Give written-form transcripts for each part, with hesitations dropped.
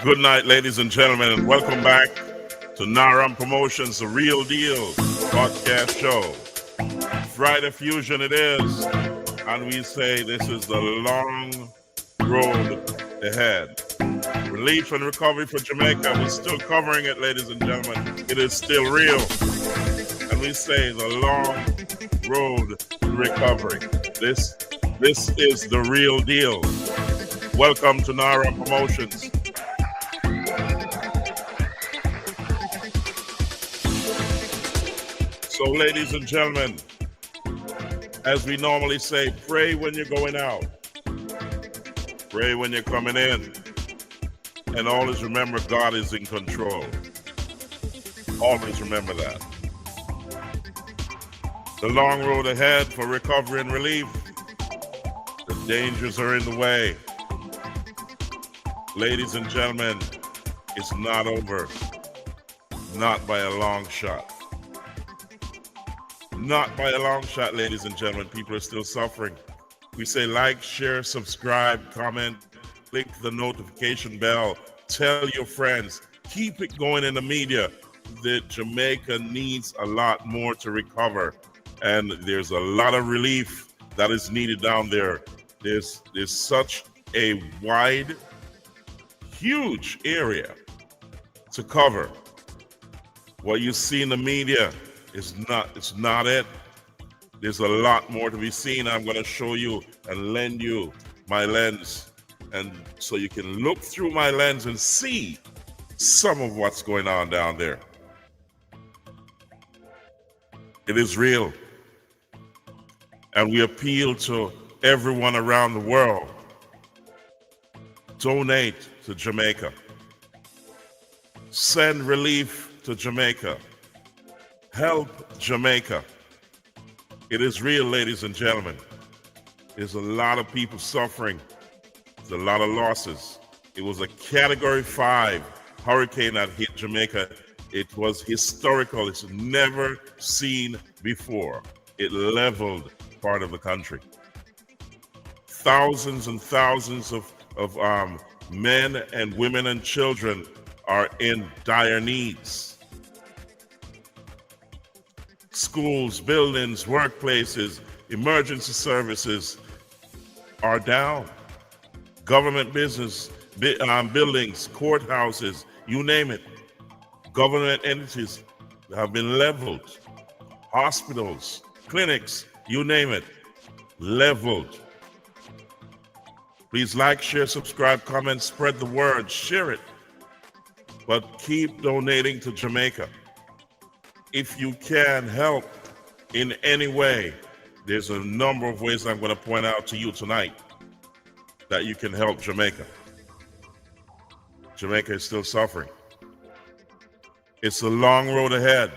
Good night, ladies and gentlemen, and welcome back to Naram Promotions, The Real Deal podcast show. Friday Fusion it is, and we say this is the long road ahead. Relief and recovery for Jamaica. We're still covering it, ladies and gentlemen. It is still real. And we say the long road to recovery. This is the real deal. Welcome to Naram Promotions. So, ladies and gentlemen, as we normally say, pray when you're going out. Pray when you're coming in. And always remember God is in control. Always remember that. The long road ahead for recovery and relief. The dangers are in the way. Ladies and gentlemen, it's not over. Not by a long shot. Not by a long shot, ladies and gentlemen. People are still suffering. We say like, share, subscribe, comment, click the notification bell, tell your friends, keep it going in the media. That Jamaica needs a lot more to recover, and there's a lot of relief that is needed down there. There's such a wide, huge area to cover. What you see in the media it's not it. There's a lot more to be seen. I'm going to show you and lend you my lens, and so you can look through my lens and see some of what's going on down there. It is real, and we appeal to everyone around the world. Donate to Jamaica. Send relief to Jamaica. Help Jamaica. It is real, ladies and gentlemen. There's a lot of people suffering. There's a lot of losses. It was a Category 5 hurricane that hit Jamaica. It was historical. It's never seen before. It leveled part of the country. Thousands and thousands of men and women and children are in dire needs. Schools, buildings, workplaces, emergency services are down. Government business, buildings, courthouses, you name it. Government entities have been leveled. Hospitals, clinics, you name it, leveled. Please like, share, subscribe, comment, spread the word, share it. But keep donating to Jamaica. If you can help in any way, there's a number of ways I'm going to point out to you tonight that you can help Jamaica. Jamaica is still suffering. It's a long road ahead,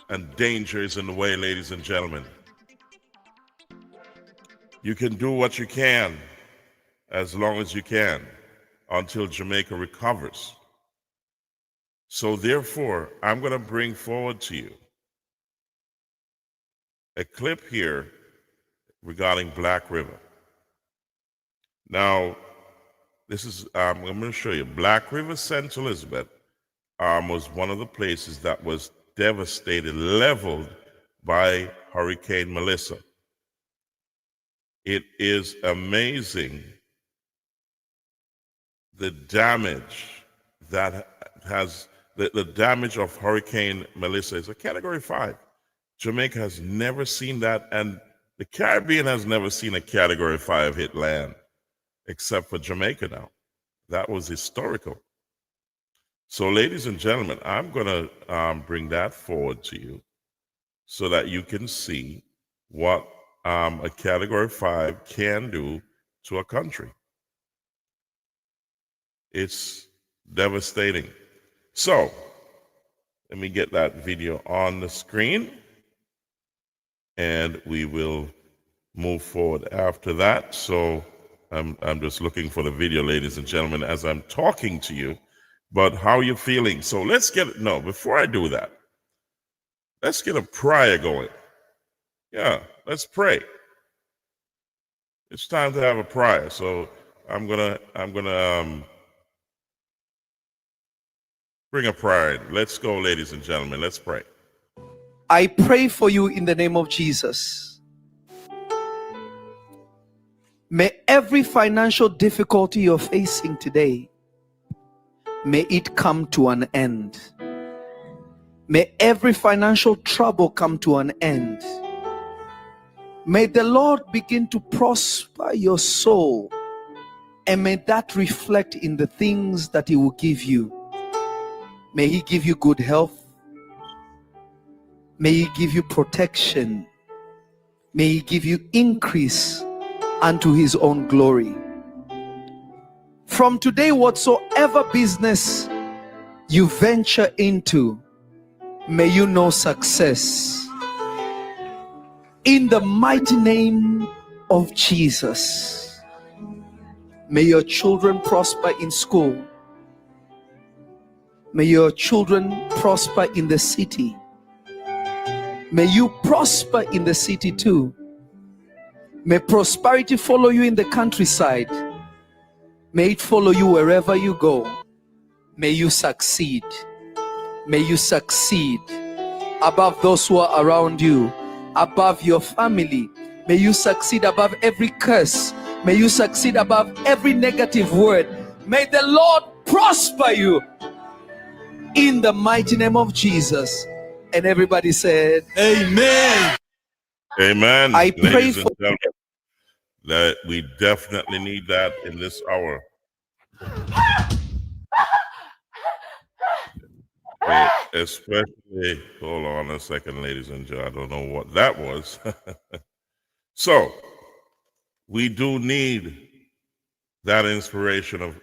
and danger is in the way, ladies and gentlemen. You can do what you can as long as you can until Jamaica recovers. So therefore, I'm going to bring forward to you a clip here regarding Black River. Now, this is, I'm going to show you, Black River, St. Elizabeth was one of the places that was devastated, leveled by Hurricane Melissa. It is amazing the damage that has, the damage of Hurricane Melissa is a Category 5. Jamaica has never seen that, and the Caribbean has never seen a Category 5 hit land, except for Jamaica now. That was historical. So, ladies and gentlemen, I'm going to bring that forward to you so that you can see what a Category 5 can do to a country. It's devastating. So, let me get that video on the screen, and we will move forward after that. So, I'm just looking for the video, ladies and gentlemen, as I'm talking to you. But how are you feeling? So let's get, no, before I do that, let's get a prayer going. Yeah, let's pray. It's time to have a prayer. So I'm gonna Bring a pride. Let's go, ladies and gentlemen. Let's pray. I pray for you in the name of Jesus. May every financial difficulty you're facing today, may it come to an end. May every financial trouble come to an end. May the Lord begin to prosper your soul, and may that reflect in the things that He will give you. May He give you good health. May He give you protection. May He give you increase unto His own glory. From today, whatsoever business you venture into, may you know success. In the mighty name of Jesus. May your children prosper in school. May your children prosper in the city. May you prosper in the city too. May prosperity follow you in the countryside. May it follow you wherever you go. May you succeed. May you succeed above those who are around you, above your family. May you succeed above every curse. May you succeed above every negative word. May the Lord prosper you in the mighty name of Jesus. And everybody said, Amen. Amen. I pray ladies for and gentlemen, that we definitely need that in this hour. Especially, hold on a second, ladies and gentlemen. I don't know what that was. So, we do need that inspiration of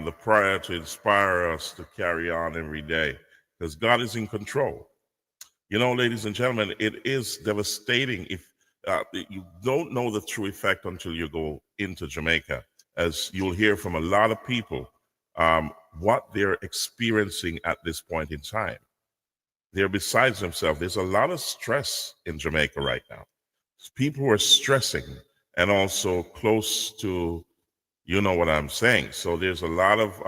the prayer to inspire us to carry on every day, because God is in control. You know, ladies and gentlemen, it is devastating if you don't know the true effect until you go into Jamaica, as you'll hear from a lot of people what they're experiencing at this point in time. They're besides themselves. There's a lot of stress in Jamaica right now. People are stressing and also close to, you know what I'm saying. So there's a lot of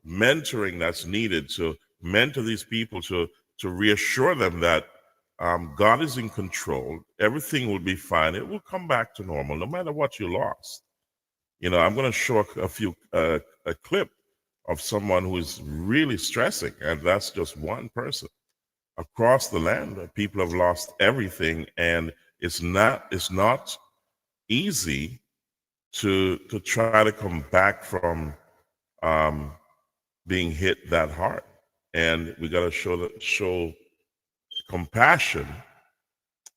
mentoring that's needed to mentor these people, to reassure them that God is in control. Everything will be fine. It will come back to normal, no matter what you lost. You know, I'm going to show a clip of someone who is really stressing, and that's just one person. Across the land, people have lost everything, and it's not easy to try to come back from being hit that hard. And we got to show compassion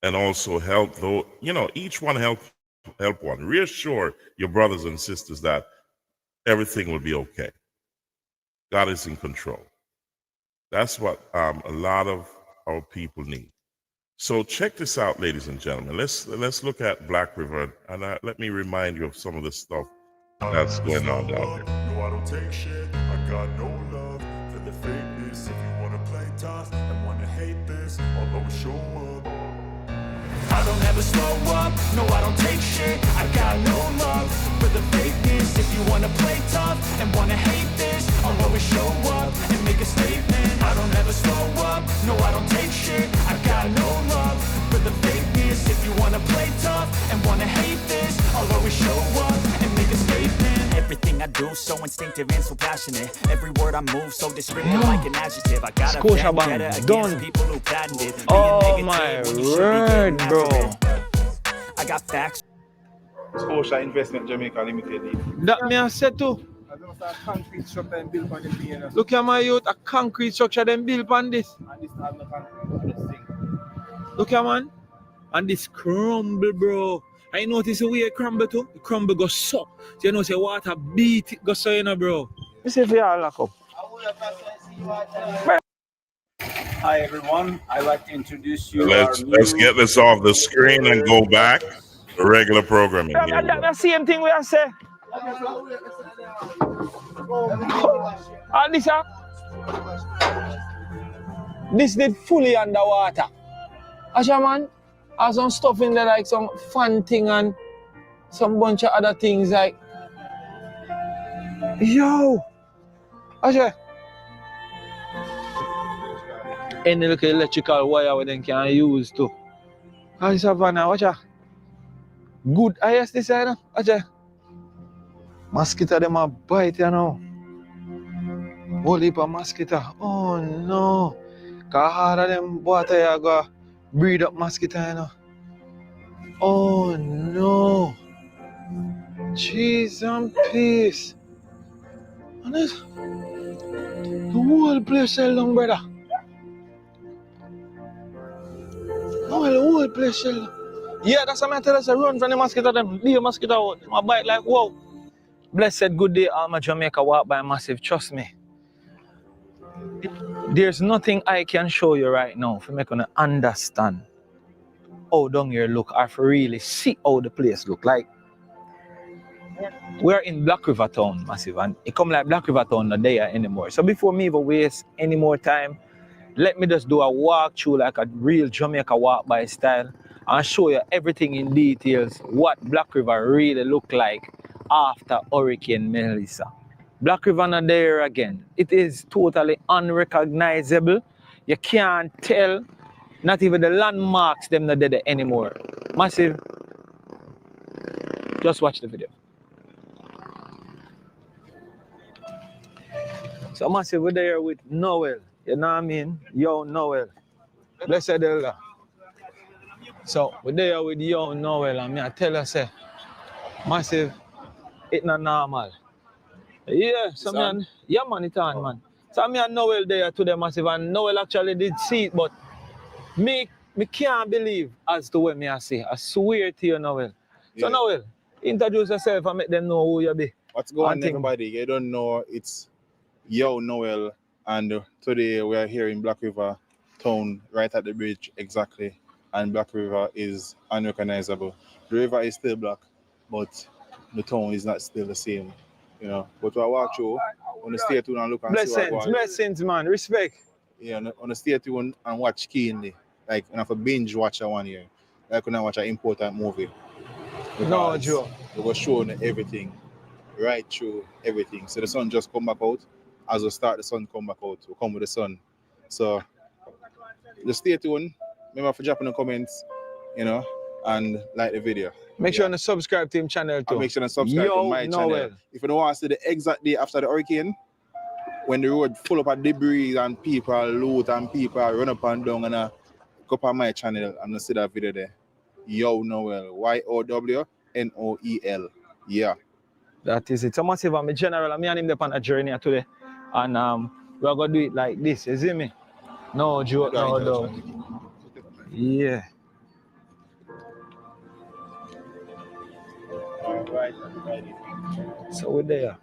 and also help, though, you know, each one help one. Reassure your brothers and sisters that everything will be okay. God is in control. That's what a lot of our people need. So check this out, ladies and gentlemen. Let's look at Black River, and let me remind you of some of the stuff that's going on down there. No, I don't take shit. I got no love for the fakeness. If you wanna play tough and wanna hate this, I'll always show up. I don't ever slow up. No, I don't take shit. I got no love for the fakeness. If you wanna play tough and wanna hate this, I'll always show up and make a statement. I don't ever slow up. No, I don't take shit. I got no love for the fakeness. If you wanna play tough and wanna hate this, I'll always show up and make a statement. Everything I do so instinctive and so passionate. Every word I move so descriptive like an adjective. I got a vendetta against people who patented. Oh my word, bro. I got facts. Scotia Investment Jamaica Limited. That me I said too. A concrete structure and built on the piano. Look at my youth, a concrete structure them built on this. And this have no concrete on this thing. Look at man. And this crumble, bro. I notice the way it crumble too. The crumble goes so. So you know, say water beat it goes so, you know, bro. You see if you all lock up. Hi everyone, I'd like to introduce you. Let's get this off the screen and go back to regular programming. That's the same thing we are saying. And this did fully underwater. Asha man, has some stuff in there like some fun thing and some bunch of other things like. Yo! Asha, any little electrical wire where they can use too. How is Savannah? Watch out. Good. I yes this side. Watch out. Mosquito them a bite, you know. Whole heap of mosquito. Oh no. Cause hard of them water you go breed up mosquito, you know. Oh no. Jeez and peace. And this, the whole place shell down, brother. No, the whole place shell down. Yeah, that's what I tell us. Run from the mosquito them. Leave the mosquito out. My bite like wow. Blessed good day, all my Jamaica walk by massive. Trust me. There's nothing I can show you right now for make you understand how down here look or for really see how the place look like. We're in Black River Town, massive, and it come like Black River Town not there anymore. So before me even waste any more time, let me just do a walk through like a real Jamaica walk by style and show you everything in details what Black River really look like after Hurricane Melissa. Black River not there again. It is totally unrecognizable. You can't tell, not even the landmarks them not there anymore. Massive, just watch the video. So massive, we're there with Noel. You know what I mean? Yo, Noel. Blessed Elder. So we're there with Yo, Noel, and I tell you, say, massive, it's not normal. Yeah, so man, yeah man, it's on, man. So me and Noel there today, massive, and Noel actually did see it, but me can't believe as to what me I say. I swear to you, Noel. So Noel, introduce yourself and make them know who you be. What's going on, everybody? You don't know, it's Yo, Noel, and today we are here in Black River Town, right at the bridge, exactly. And Black River is unrecognizable. The river is still black, but the town is not still the same, you know. But I walk through, on the stay tuned and look and see what blessings, man, respect. Yeah, on the stay tuned and watch keenly. Like, you have a binge watch one year. Like when I watch an important movie. No joke. It was showing everything, right through everything. So the sun just come back out. As we start, the sun come back out. We come with the sun. So just stay tuned. Remember to drop in the comments, you know, and like the video. Make sure to subscribe to him channel too. And make sure to subscribe to my channel. If you don't want to see the exact day after the hurricane, when the road full up of debris and people loot and people run up and down, and go up on my channel and see that video there. Yo Noel, YOWNOEL. Yeah. That is it. So massive, I'm a general. Me and him up on a journey today. And we're going to do it like this. You see me? No joke, no doubt. Yeah. Right. So we're there.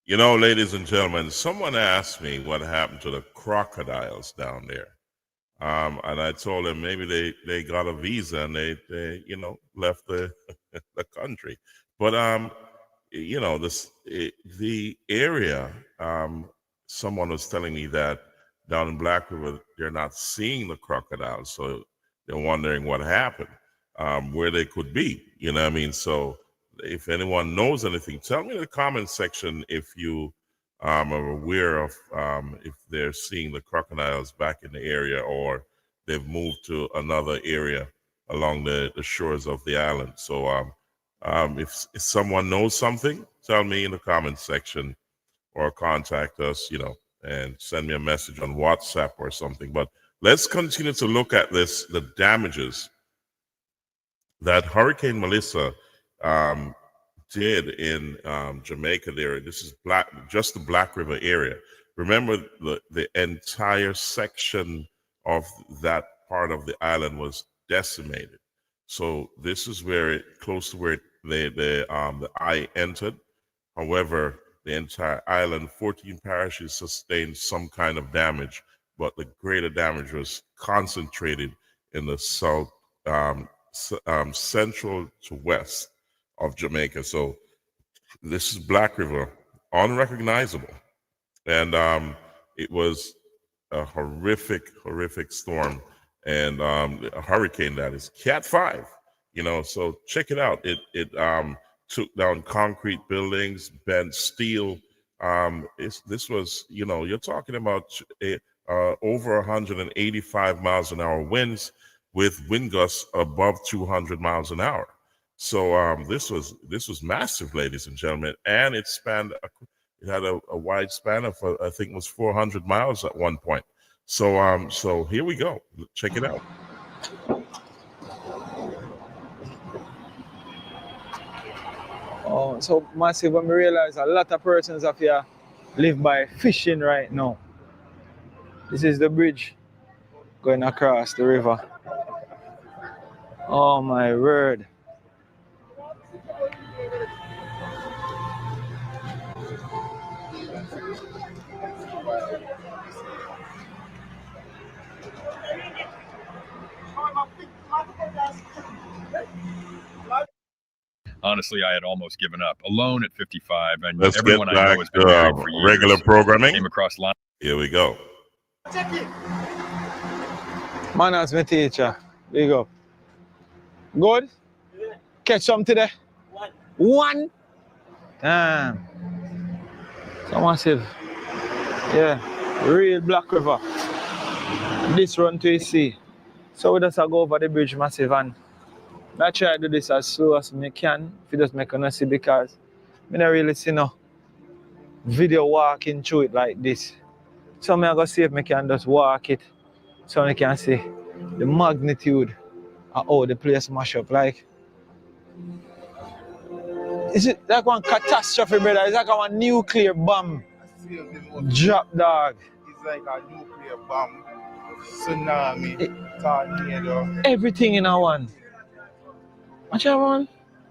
You know, ladies and gentlemen, someone asked me what happened to the crocodiles down there. And I told them maybe they got a visa and they you know, left the the country. But you know, the area, someone was telling me that down in Black River they're not seeing the crocodiles, so they're wondering what happened, where they could be. You know what I mean? So if anyone knows anything, tell me in the comment section if you are aware of if they're seeing the crocodiles back in the area or they've moved to another area along the shores of the island. So if someone knows something, tell me in the comment section or contact us, you know, and send me a message on WhatsApp or something. But let's continue to look at the damages that Hurricane Melissa did in Jamaica there. This is just the Black River area. Remember, the entire section of that part of the island was decimated. So this is where close to where the eye entered. However, the entire island, 14 parishes sustained some kind of damage, but the greater damage was concentrated in the south, central to west of Jamaica. So this is Black River, unrecognizable. And it was a horrific storm, and a hurricane that is Cat 5. So check it out. It took down concrete buildings, bent steel. This was, you're talking about over 185 miles an hour winds with wind gusts above 200 miles an hour. So this was massive, ladies and gentlemen, and it had a wide span of I think it was 400 miles at one point. So here we go. Check it out. Oh, so massive when we realize a lot of persons up here live by fishing right now. This is the bridge going across the river. Oh my word. Honestly, I had almost given up. Alone at 55, and Let's everyone get I back know has been married for to years. regular programming. Came across line. Here we go. Manners, my teacher. Big up. Good? Yeah. Catch some today? One? Damn. So massive. Yeah. Real Black River. This run to the sea. So we just go over the bridge massive, and I try to do this as slow as I can if you just make a see, because I don't really see no video walking through it like this. So I'm going to see if I can just walk it so I can see the magnitude of how the place mash up. Like, is it like one catastrophe, brother? It's like one nuclear bomb drop, dog. It's like a nuclear bomb, tsunami, tornado. Everything in a one. What's that one?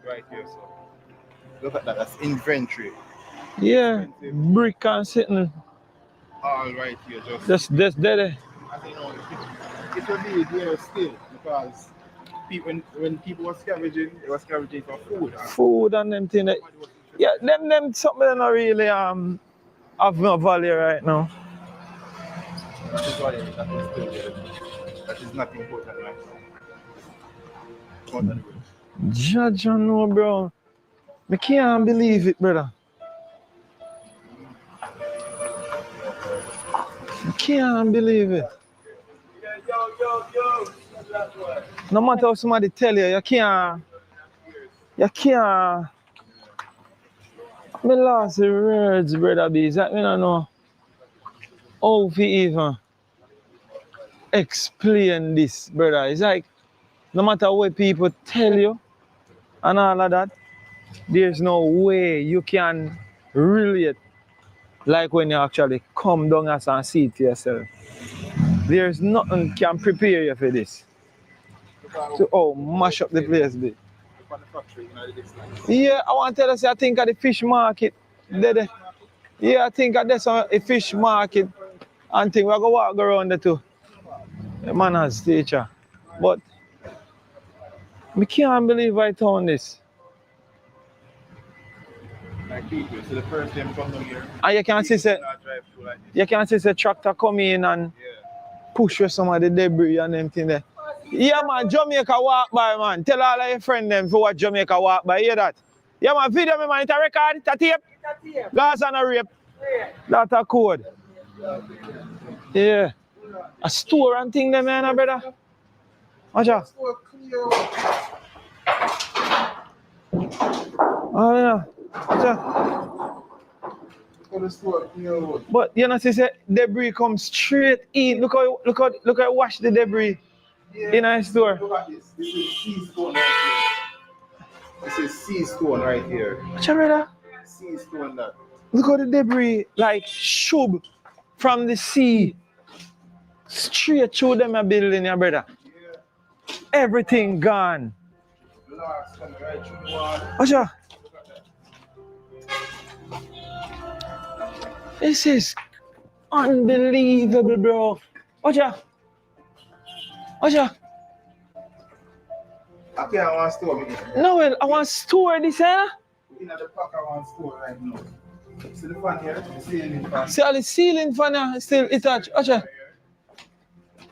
Right here, so. Look at that, that's inventory. Yeah, brick and sitting. All right here, Just dead. And it will be there still, because when people were scavenging, they were scavenging for food. Food and them things. Yeah, them something that not really have no value right now. That is why that is still there. That is not important right now. Judge, I know, bro. I can't believe it, brother. I can't believe it. No matter how somebody tell you, you can't. Me lost the words, brother B. It's like, I don't know how to even explain this, brother. It's like, no matter what people tell you and all of that, there's no way you can relate like when you actually come down and see it yourself. There's nothing can prepare you for this. So, mash up the place, be. Yeah, I want to tell you, I think at the fish market. Yeah, I think at this a fish market and thing. We're going to walk around there too. The manners teacher. But I can't believe I found this. Like people, so the first time come down here. And you can see the tractor come in and push with some of the debris and everything there. Yeah, man, Jamaica walk by, man. Tell all of your friends them for what Jamaica walk by. Hear that? Yeah, man, video me, man. It's a record, it's a tape. Gas and a rape. That's a code. Yeah. A store and thing there, man, brother. Watch out. Oh, yeah. Watch out. But you know, see, debris comes straight in. Look how wash the debris in our store. Look at this. This is sea stone right here. This is sea stone right here. What's your brother? Sea stone that. Look how the debris like shove from the sea straight through them a building, your brother. Yeah. Everything gone. Blocks coming right through the wall. Watch out. This is unbelievable, bro. Watch out. Watch out. Okay, I want to store it. No, well, I want to store this, eh? In the pack, I want to store right now. See the fan here? The ceiling fan. See all the ceiling fan here still attached. Watch it.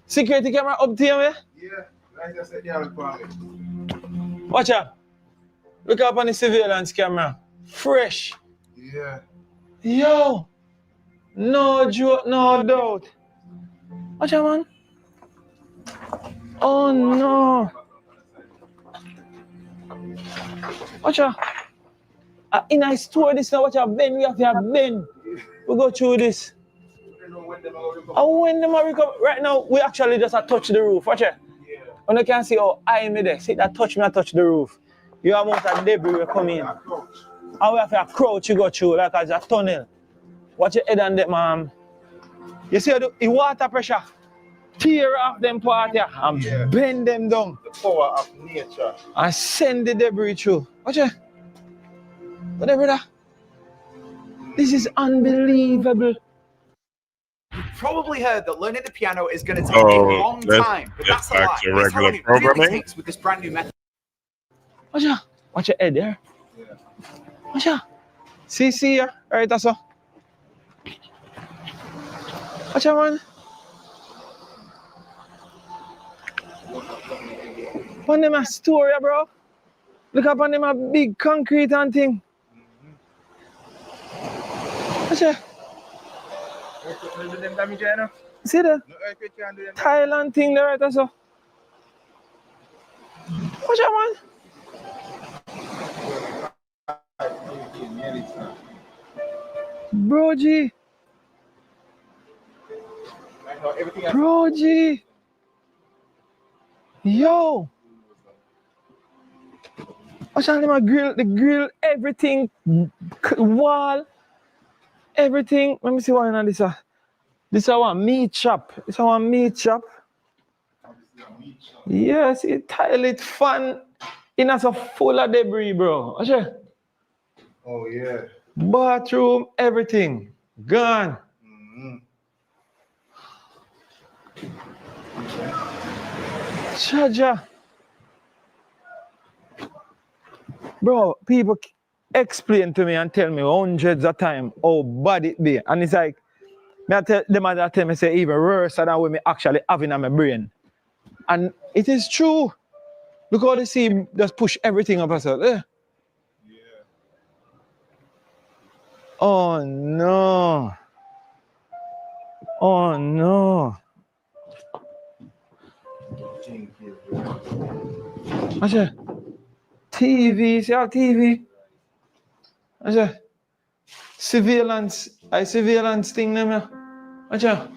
Security camera up to you, man. Yeah, like I said, yeah, Watch out. Look up on the surveillance camera. Fresh. yeah. Yo. No joke, no doubt. Watch out, man. Oh no. Watch out. In a store this now, watch out, Ben. We have to have Ben. We go through this. And when them are recover, right now, we actually just touch the roof. Watch it. And you can see how high me there. See that touch me, I touch the roof. You have amount of debris will come in. And we have to crouch, you go through like as a tunnel. Watch your head and that, man. You see the water pressure. Tear off them part here and bend them down. The power of nature. And send the debris through. Watch it. What brother? This is unbelievable. Probably heard that learning the piano is going to take a long time, but that's a lie. Back to Here's how long regular it really programming. takes with this brand new method. Watch out. Watch your head there. Watch out. See here. Right, that's all. Watch out, man. One them a story, bro. Look up on them a big concrete and thing. Watch out. See the Thailand thing there, right, also. Watch out, man. Bro G. Bro G. Yo. Watch out, my grill, the grill, everything, wall, everything. Let me see what in this. This is our meat shop. This is our meat shop. Yes, it toilet fan in us full of debris, bro. Watch it. Oh yeah. Bathroom, everything gone. Charger. Bro, people explain to me and tell me hundreds of times how bad it be. And it's like, I tell them that tell me say even worse than what me actually having in my brain. And it is true. Look how they see just push everything up yourself. Yeah. Oh no. Oh no. Watch it. TV, see our TV. Watch it. Surveillance thing them. Watch out.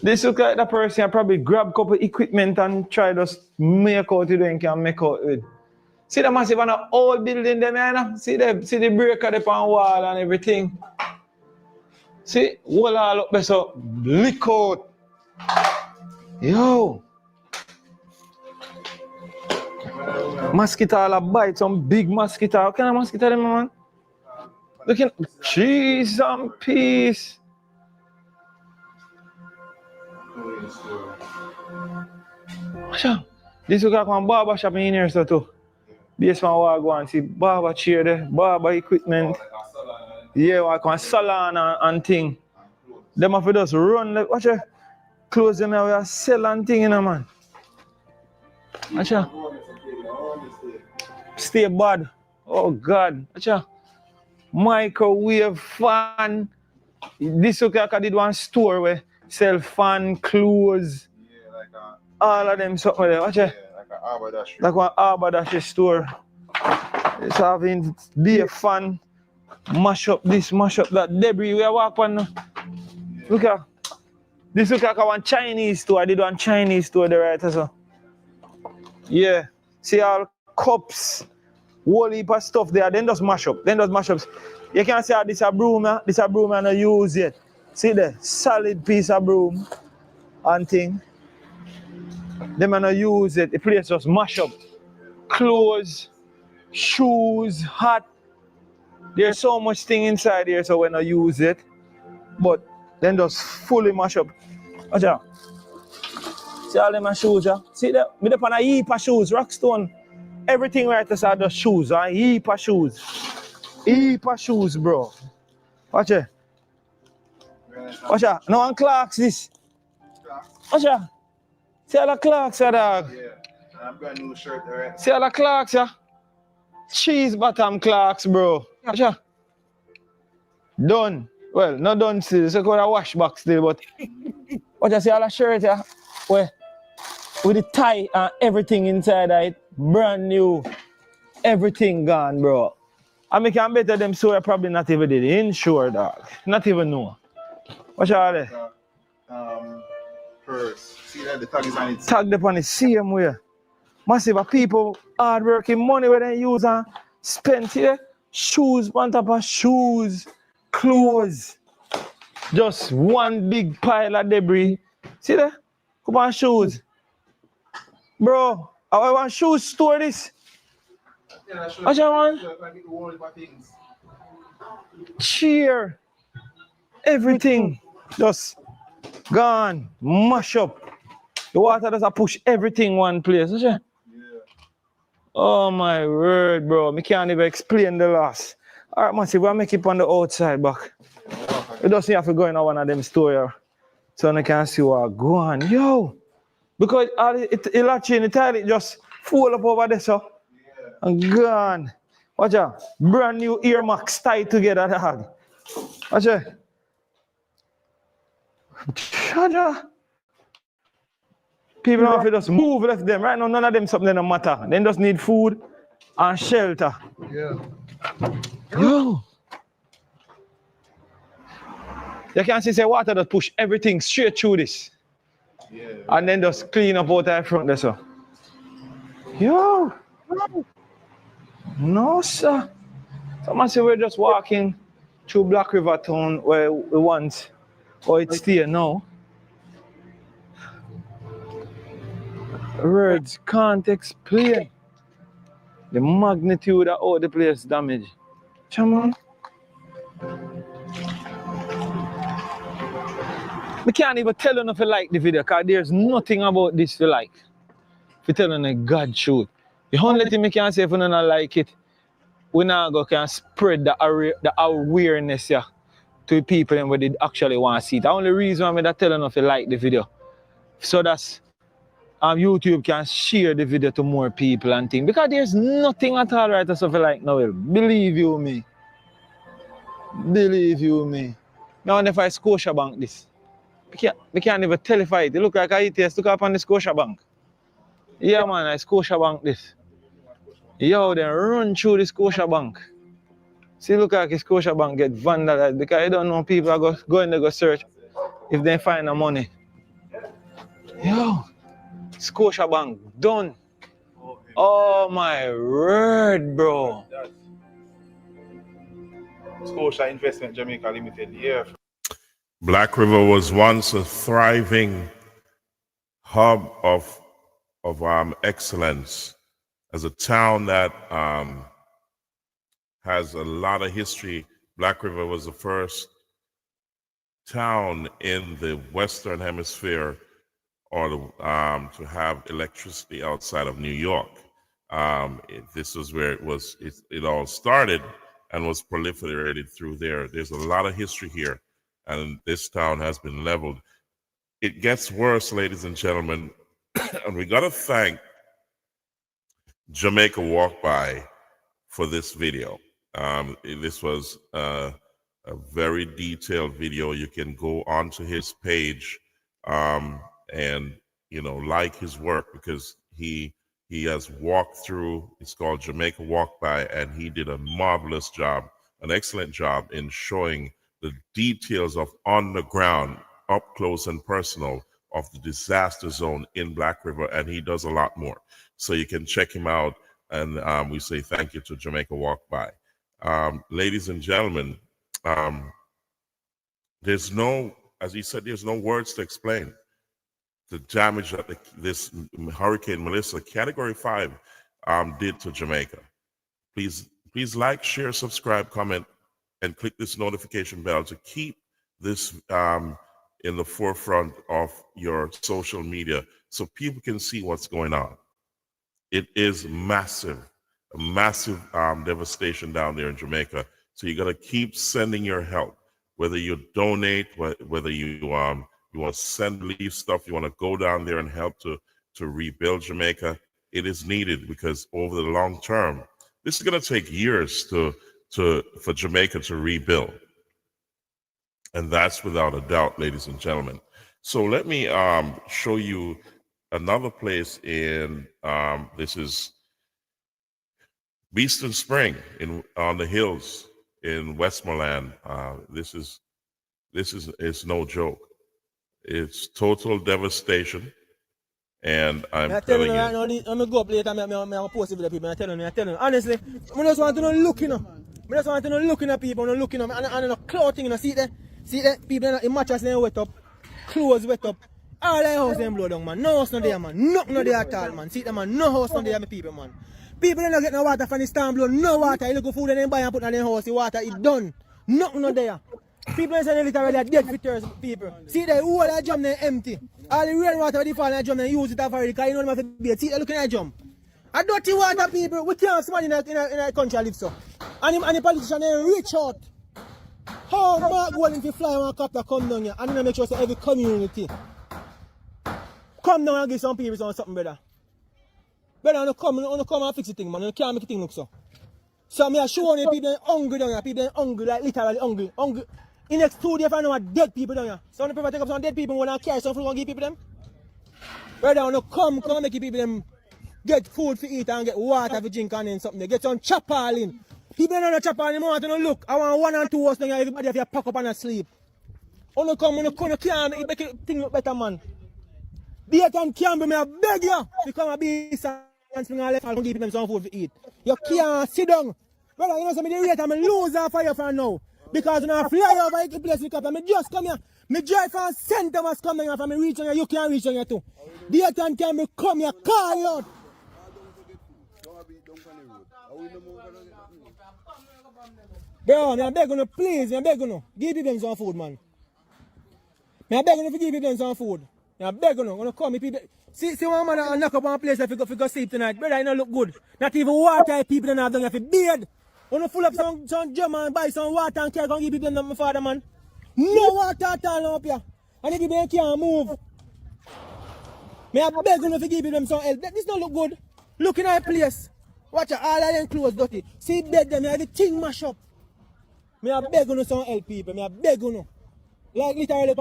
This look like that person probably grab a couple equipment and try to make out it and can make out with. See the massive and old building them here? See the breaker up on wall and everything. See, wall all up there so lick out. Yo. Mosquito all bite, some big mosquito. What kind of mosquito them, man? Look at cheese and peace. This is like one barber shop in here so too. Based on what I go and see barber chair there, barber equipment. Yeah, like one salon and thing. Them have to just run like watch it. Close them here, we sell and thing, you know, man. Watch out. Stay bad. Oh God. Watch out. Microwave fan. This look like I did one store where sell fan, clothes, all of them something there. Watch it. Like one haberdashery store. It's having be a fan, mash up this, mash up that debris we walk on. Look at this look like one Chinese store. I did one Chinese store there right so. Yeah. See all cups, whole heap of stuff there, then just mash up. You can see how this a broom, I not use yet. See the solid piece of broom and thing. Them I not use it. The place just mash up. Clothes, shoes, hat. There's so much thing inside here, so when I use it. But then just fully mash up. Watch out. See all them shoes, yeah? See that? Me up on a heap of shoes, Rockstone. Everything right aside the shoes, a heap of shoes. Heap of shoes, bro. Watch it. Watch out. No one clocks this. Watch out. See all the clocks, dog. Yeah. I'm brand new shirt, alright? See all the clocks, yeah? Cheese bottom clocks, bro. Watch out. Done. Well, not done still. It's a kind of wash back still, but watch out. See all the shirt, yeah? Where? With the tie and everything inside of it. Brand new. Everything gone, bro. I make can better them so I probably not even did insure, dog. Not even know. Watch out there. Purse. See that the tag is on it. Tagged up on the same way. Massive of people hard working money where they use and spend here. Shoes on top of shoes, clothes. Just one big pile of debris. See that? Come on, shoes. Bro, I want shoes store this. Watch out, man. Cheer. Everything just gone, mash up. The water does push everything one place. Yeah. Oh my word, bro. I can't even explain the loss. Alright, man, see, we'll make it on the outside back. We just have to go in one of them stores so I can see what go on. Yo! Because it latch in the toilet just fall up over there, so. And gone. Watch out. Brand new earmarks tied together, dog. Watch out. People don't have to just move left them. Right now, none of them something don't matter. They just need food and shelter. Yeah. Yo. You can see water that push everything straight through this. Yeah. And then just clean up out the front there, so. Yo. No, sir. Someone say we're just walking through Black River Town where we once, or it's still now. Words can't explain the magnitude of all the place damage. Come on. We can't even tell you if you like the video because there's nothing about this you like. If you tell you God truth. The only thing we can say if you don't like it, we now go can spread the awareness yeah, to people and what they actually want to see. The only reason I'm telling you if you like the video. So that's YouTube can share the video to more people and things. Because there's nothing at all right as if you like now. Believe you me. Believe you me. Now if I Scotiabank this. We can't even tell if it. Look like I ETS look up on the Scotiabank. Yeah man, I Scotiabank this. Yo, then run through the Scotiabank. See, look like the Scotiabank get vandalized because you don't know people are going to go search if they find the money. Yo, Scotiabank done. Oh my word, bro. Scotia Investment Jamaica Limited, yeah. Black River was once a thriving hub of excellence, as a town that has a lot of history. Black River was the first town in the Western Hemisphere to have electricity outside of New York. This was where it all started and was proliferated through there. There's a lot of history here, and this town has been leveled. It gets worse, ladies and gentlemen, and we got to thank Jamaica Walk By for this video. This was a very detailed video. You can go onto his page and like his work, because he has walked through. It's called Jamaica Walk By, and he did a marvelous job, an excellent job in showing the details of on the ground, up close and personal, of the disaster zone in Black River, and he does a lot more. So you can check him out, and we say thank you to Jamaica Walk By. Ladies and gentlemen, there's no, as he said, there's no words to explain the damage that this Hurricane Melissa, Category 5, did to Jamaica. Please like, share, subscribe, comment, and click this notification bell to keep this in the forefront of your social media so people can see what's going on. It is massive, a massive devastation down there in Jamaica. So you got to keep sending your help. whether you donate, whether you want to send relief stuff, you want to go down there and help to rebuild Jamaica, it is needed, because over the long term, this is going to take years for Jamaica to rebuild. And that's without a doubt, ladies and gentlemen. So let me show you another place in, this is Beeston Spring on the hills in Westmoreland. This is no joke. It's total devastation. And I'm telling you. I'm going to go up later, I'm going to post it with the people. I'm telling you. Honestly, I just want to look, I just want to look at people, and looking at and clothing, see that people in mattress they wet up, clothes wet up, all their house them blow down, man. No house not there, man. Nothing not there at all, man. See them, man. No house not there, my people, man. People don't get no water from the storm blow, no water. You look for food and then buy and put in their house, the water is done. Nothing not there. People in the literally are dead fitters, people. See the whole that drum they empty. All the rainwater they fall in that drum they use it already because you know them have to be. See they looking at that drum. A dirty water, people. We can't smell in a country live so. And the politicians they reach out. How Mark Golden to fly one copter come down here and then make sure that every community come down and give some people something, brother. Brother, you come and fix the thing, man. You can't make the thing look so. So I'm showing you people hungry down here, people hungry, like literally hungry. In the next 2 days, I know dead people down here. So I prefer take up some dead people and carry some food and give people them. Brother, when you come and make people them get food to eat and get water to drink and then something. They get some chapal in. People don't know chapal anymore, to look. I want 1 and 2 hours down here, everybody have to pack up and sleep. When you come, you can't make it thing look better, man. Bacon can't be me, I beg you. You come and be and spring and left and give them some food to eat. You can't sit down. Brother, you know something, the rate I'm losing fire for now. Because when I fly over the place, I just come here. Me drive from center was coming here from me reach on here, you can't reach on here too. The time can me come here, call you out. Bro, I'm begging you, please, I'm begging you. Give them some food, man. I'm begging you to give them some food. I'm begging you, when you come, people. See one man and knock up on a place if you go sleep tonight. Brother, you don't look good. Not even water people don't have done, you have to beard. When you full up some gym and buy some water and care and give people them, my father, man. No water at all up here. And if people can't move. Me I beg you to give them some help. This don't look good. Looking at a place. Watch out, all of them clothes dirty. See bed them, everything mash up. Me I beg you some help people. Me I beg you. Like literally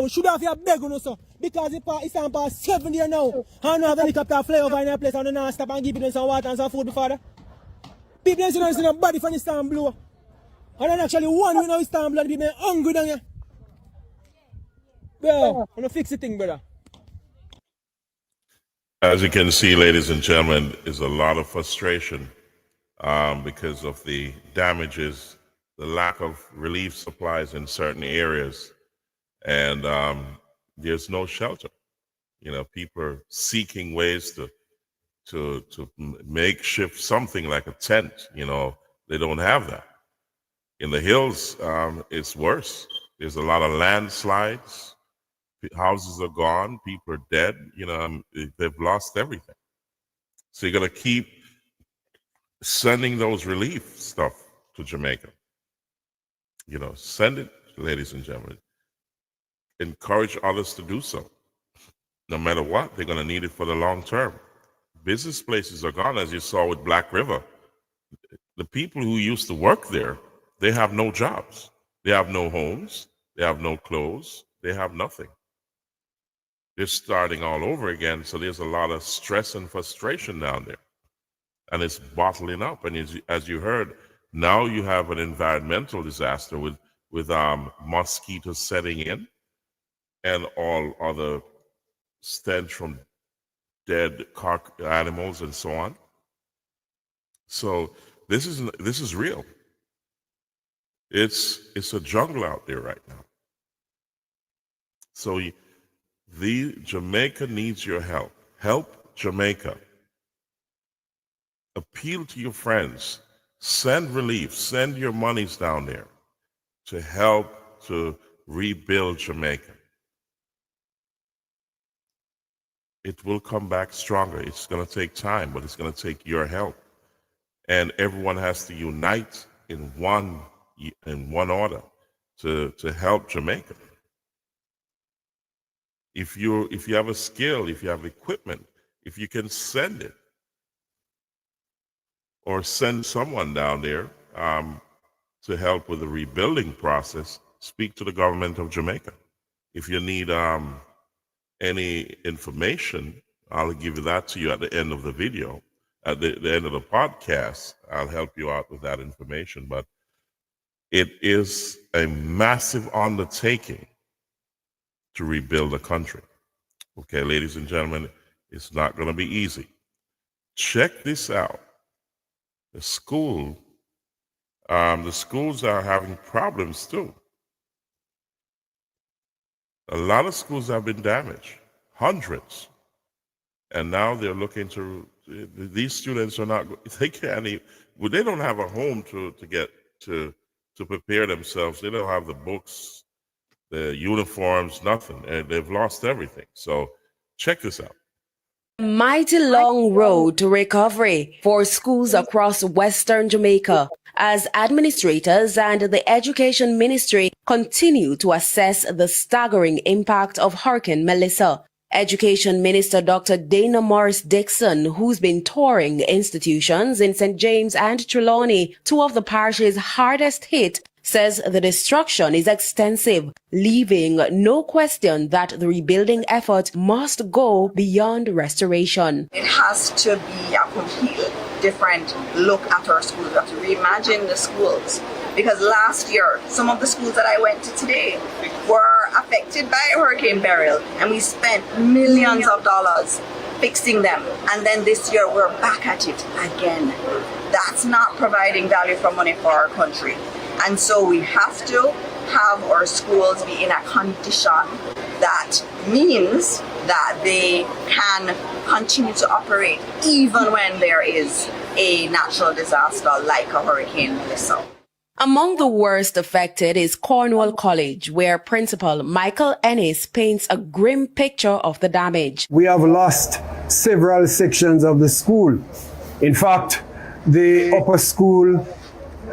we should have beg you so. Because it's on past 7 days now. And now have a helicopter fly over in a place and don't stop and give them some water and some food before that. People don't see no body from the storm blow. And then actually one we know it's storm blow, people hungry down here. Bro, I'm gonna fix the thing, brother. As you can see, ladies and gentlemen, is a lot of frustration because of the damages, the lack of relief supplies in certain areas, and there's no shelter. You know, people are seeking ways to makeshift something like a tent. You know, they don't have that. In the hills, it's worse. There's a lot of landslides. Houses are gone. People are dead. You know, they've lost everything. So you're going to keep sending those relief stuff to Jamaica. You know, send it, ladies and gentlemen. Encourage others to do so. No matter what, they're going to need it for the long term. Business places are gone, as you saw with Black River. The people who used to work there, they have no jobs. They have no homes. They have no clothes. They have nothing. They're starting all over again, so there's a lot of stress and frustration down there. And it's bottling up. And as you heard, now you have an environmental disaster with mosquitoes setting in and all other stench from dead animals and so on. So this is real. It's a jungle out there right now. So the Jamaica needs your help. Help Jamaica. Appeal to your friends. Send relief. Send your monies down there to help to rebuild Jamaica. It will come back stronger. It's going to take time, but it's going to take your help. And everyone has to unite in one order to help Jamaica. If you have a skill, if you have equipment, if you can send it, or send someone down there to help with the rebuilding process, speak to the government of Jamaica. If you need any information, I'll give you that to you at the end of the video. At the end of the podcast, I'll help you out with that information. But it is a massive undertaking to rebuild a country. Okay, ladies and gentlemen, it's not going to be easy. Check this out. The schools are having problems too. A lot of schools have been damaged, hundreds. And now they're looking to, these students are not, they can't even, well, they don't have a home to get to prepare themselves. They don't have the books, the uniforms, nothing. And they've lost everything. So check this out. Mighty long road to recovery for schools across Western Jamaica as administrators and the Education Ministry continue to assess the staggering impact of Hurricane Melissa. Education Minister Dr. Dana Morris Dixon, who's been touring institutions in St. James and Trelawney, two of the parishes hardest hit, says the destruction is extensive, leaving no question that the rebuilding effort must go beyond restoration. It has to be a completely different look at our schools. We have to reimagine the schools. Because last year, some of the schools that I went to today were affected by Hurricane Beryl, and we spent millions of dollars fixing them. And then this year, we're back at it again. That's not providing value for money for our country. And so we have to have our schools be in a condition that means that they can continue to operate even when there is a natural disaster like a Hurricane Melissa. Among the worst affected is Cornwall College, where Principal Michael Ennis paints a grim picture of the damage. We have lost several sections of the school. In fact, the upper school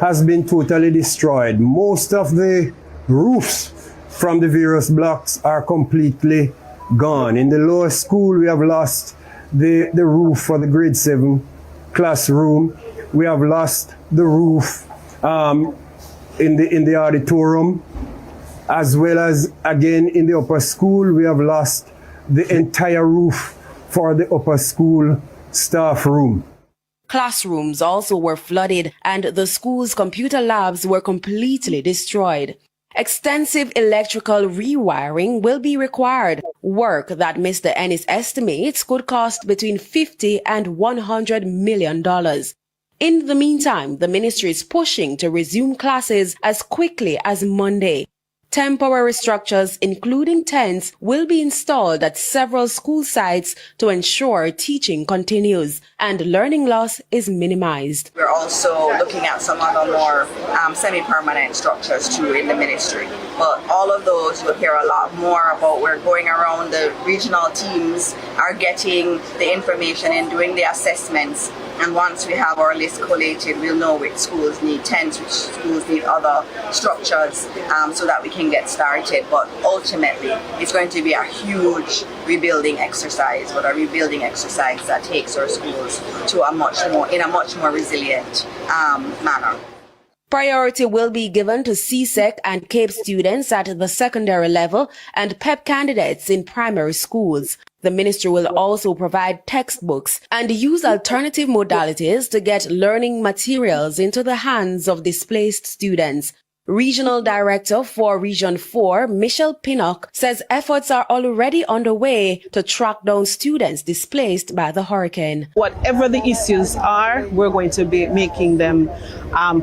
has been totally destroyed. Most of the roofs from the various blocks are completely gone. In the lower school, we have lost the roof for the grade 7 classroom. We have lost the roof in the auditorium, as well as again in the upper school, we have lost the entire roof for the upper school staff room. Classrooms also were flooded and the school's computer labs were completely destroyed. Extensive electrical rewiring will be required, work that Mr. Ennis estimates could cost between $50 and $100 million. In the meantime, the ministry is pushing to resume classes as quickly as Monday. Temporary structures, including tents, will be installed at several school sites to ensure teaching continues and learning loss is minimized. We're also looking at some other more semi-permanent structures too in the ministry. But all of those you'll hear a lot more about. We're going around, the regional teams are getting the information and doing the assessments. And once we have our list collated, we'll know which schools need tents, which schools need other structures, so that we can get started. But ultimately, it's going to be a huge rebuilding exercise, but a rebuilding exercise that takes our schools to a much more resilient manner. Priority will be given to CSEC and CAPE students at the secondary level and PEP candidates in primary schools. The ministry will also provide textbooks and use alternative modalities to get learning materials into the hands of displaced students. Regional Director for Region 4, Michelle Pinnock, says efforts are already underway to track down students displaced by the hurricane. Whatever the issues are, we're going to be making them,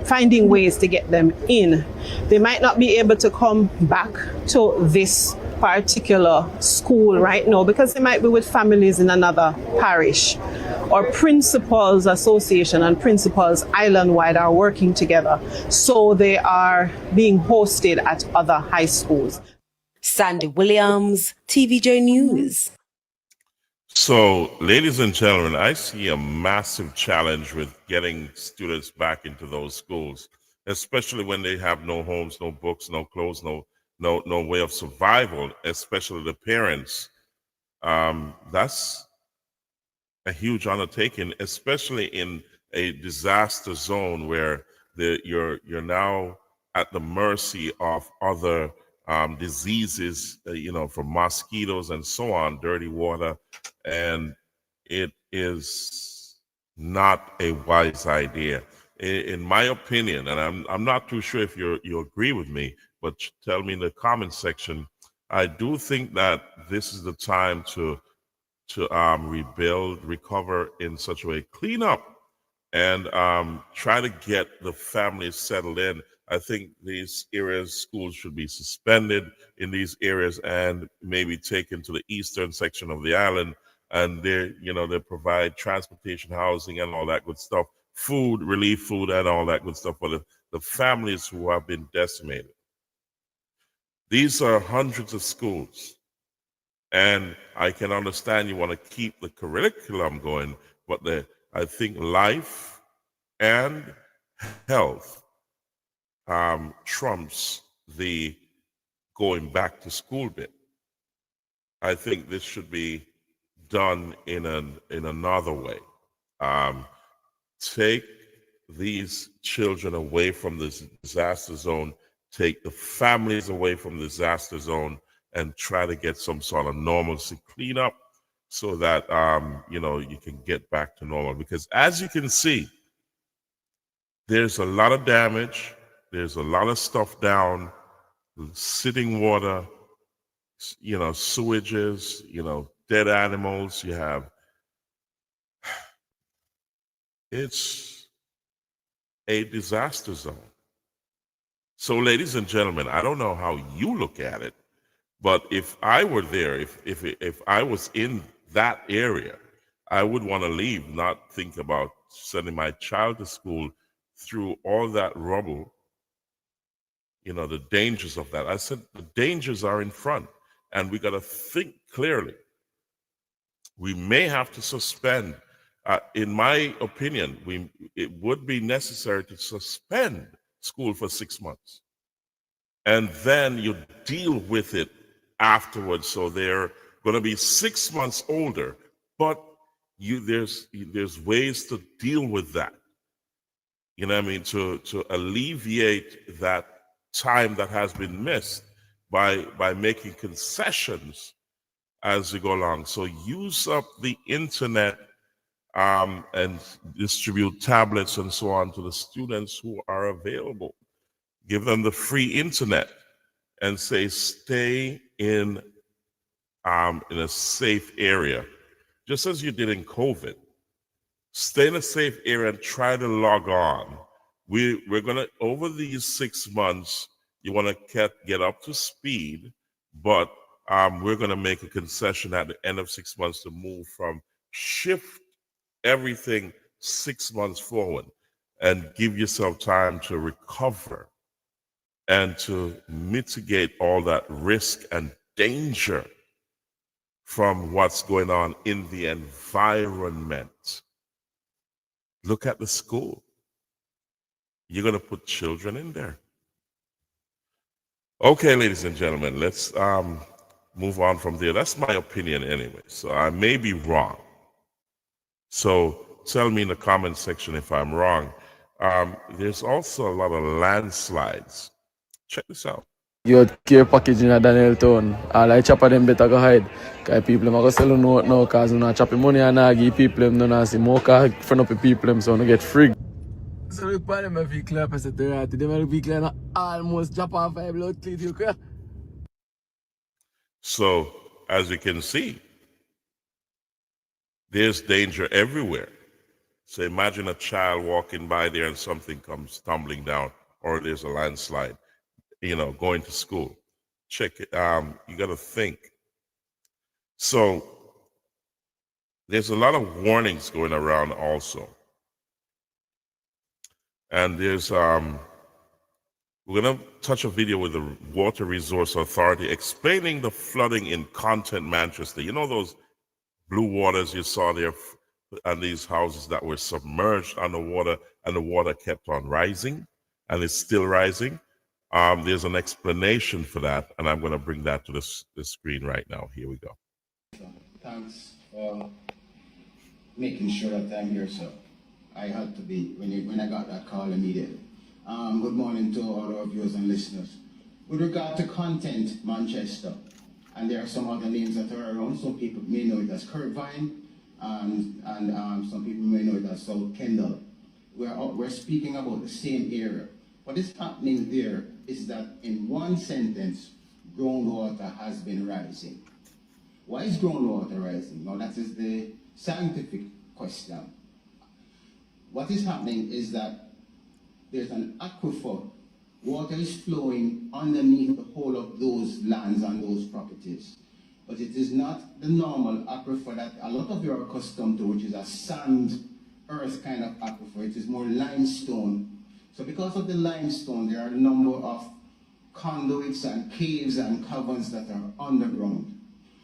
finding ways to get them in. They might not be able to come back to this particular school right now because they might be with families in another parish. Our Principals Association and Principals Island-wide are working together, so they are being hosted at other high schools. Sandy Williams, TVJ News. So, ladies and gentlemen, I see a massive challenge with getting students back into those schools. especially when they have no homes, no books, no clothes, no way of survival, especially the parents. That's a huge undertaking, especially in a disaster zone where you're now at the mercy of other diseases, from mosquitoes and so on, dirty water, and it is not a wise idea, in my opinion. And I'm not too sure if you agree with me, but tell me in the comment section. I do think that this is the time to rebuild, recover in such a way, clean up, and try to get the families settled in. I think these areas, schools should be suspended in these areas and maybe taken to the eastern section of the island. And they provide transportation, housing, and all that good stuff, food, relief food, and all that good stuff for the families who have been decimated. These are hundreds of schools. And I can understand you want to keep the curriculum going, but I think life and health trumps the going back to school bit. I think this should be done in another way. Take these children away from this disaster zone, take the families away from the disaster zone, and try to get some sort of normalcy, clean up, so that you can get back to normal. Because as you can see, there's a lot of damage, there's a lot of stuff down, sitting water, sewages, dead animals. You have, it's a disaster zone. So, ladies and gentlemen, I don't know how you look at it, but if I were there, if I was in that area, I would want to leave, not think about sending my child to school through all that rubble, the dangers of that. I said the dangers are in front, and we got to think clearly. We may have to suspend, in my opinion, it would be necessary to suspend school for 6 months. And then you deal with it afterwards. So they're going to be 6 months older, but there's ways to deal with that. You know what I mean? To alleviate that time that has been missed by making concessions as you go along. So use up the internet and distribute tablets and so on to the students who are available. Give them the free internet and say, stay in a safe area, just as you did in COVID. Stay in a safe area and try to log on. We're gonna, over these 6 months, you want to get up to speed, but we're gonna make a concession at the end of 6 months to move from shift everything 6 months forward and give yourself time to recover and to mitigate all that risk and danger from what's going on in the environment. Look at the school. You're going to put children in there. Okay, ladies and gentlemen, let's move on from there. That's my opinion anyway, so I may be wrong. So tell me in the comment section if I'm wrong. There's also a lot of landslides. Check this out. You care package in a Daniel Town. All I chopper them better go hide. Cause people them are going to sell no out now cause you know chopping money and I give people them no see more car front up the people them so no get free. So we put them if you clear up as a right. Them will be clear almost chop off 5 blood clean you clear. So as you can see, there's danger everywhere. So imagine a child walking by there and something comes tumbling down, or there's a landslide, going to school. Check it. You got to think. So there's a lot of warnings going around also. And there's, we're going to touch a video with the Water Resource Authority explaining the flooding in Content, Manchester. You know those blue waters you saw there and these houses that were submerged underwater and the water kept on rising? and it's still rising. There's an explanation for that, and I'm going to bring that to the screen right now. Here we go. Thanks for making sure that I'm here, sir. I had to be when I got that call immediately. Good morning to all our viewers and listeners. With regard to content, Manchester, and there are some other names that are around. Some people may know it as Kirkvine, and some people may know it as South Kendall. We're speaking about the same area. What is happening there is that in one sentence, groundwater has been rising. Why is groundwater rising? Now that is the scientific question. What is happening is that there's an aquifer. Water is flowing underneath the whole of those lands and those properties. But it is not the normal aquifer that a lot of you are accustomed to, which is a sand, earth kind of aquifer. It is more limestone. So because of the limestone, there are a number of conduits and caves and caverns that are underground.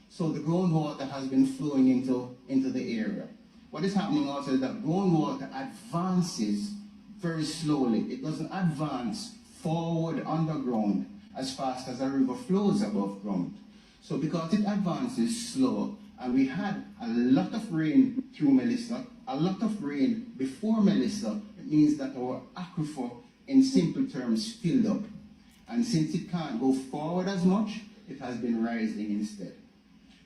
So the groundwater has been flowing into the area. What is happening also is that groundwater advances very slowly. It doesn't advance forward underground as fast as a river flows above ground. So because it advances slow, and we had a lot of rain through Melissa, a lot of rain before Melissa, it means that our aquifer, in simple terms, filled up. And since it can't go forward as much, it has been rising instead.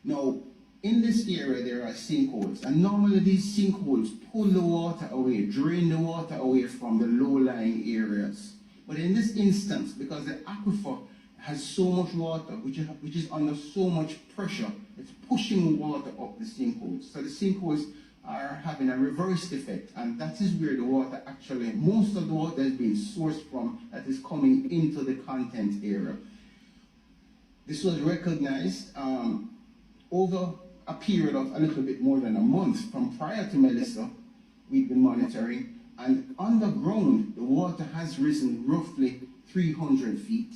Now, in this area, there are sinkholes, and normally these sinkholes pull the water away, drain the water away from the low-lying areas. But in this instance, because the aquifer has so much water, which is under so much pressure, it's pushing water up the sinkholes. So the sinkholes are having a reversed effect, and that is where the water actually, most of the water is being sourced from, that is coming into the content area. This was recognized over a period of a little bit more than a month. From prior to Melissa, we've been monitoring, and underground, the water has risen roughly 300 feet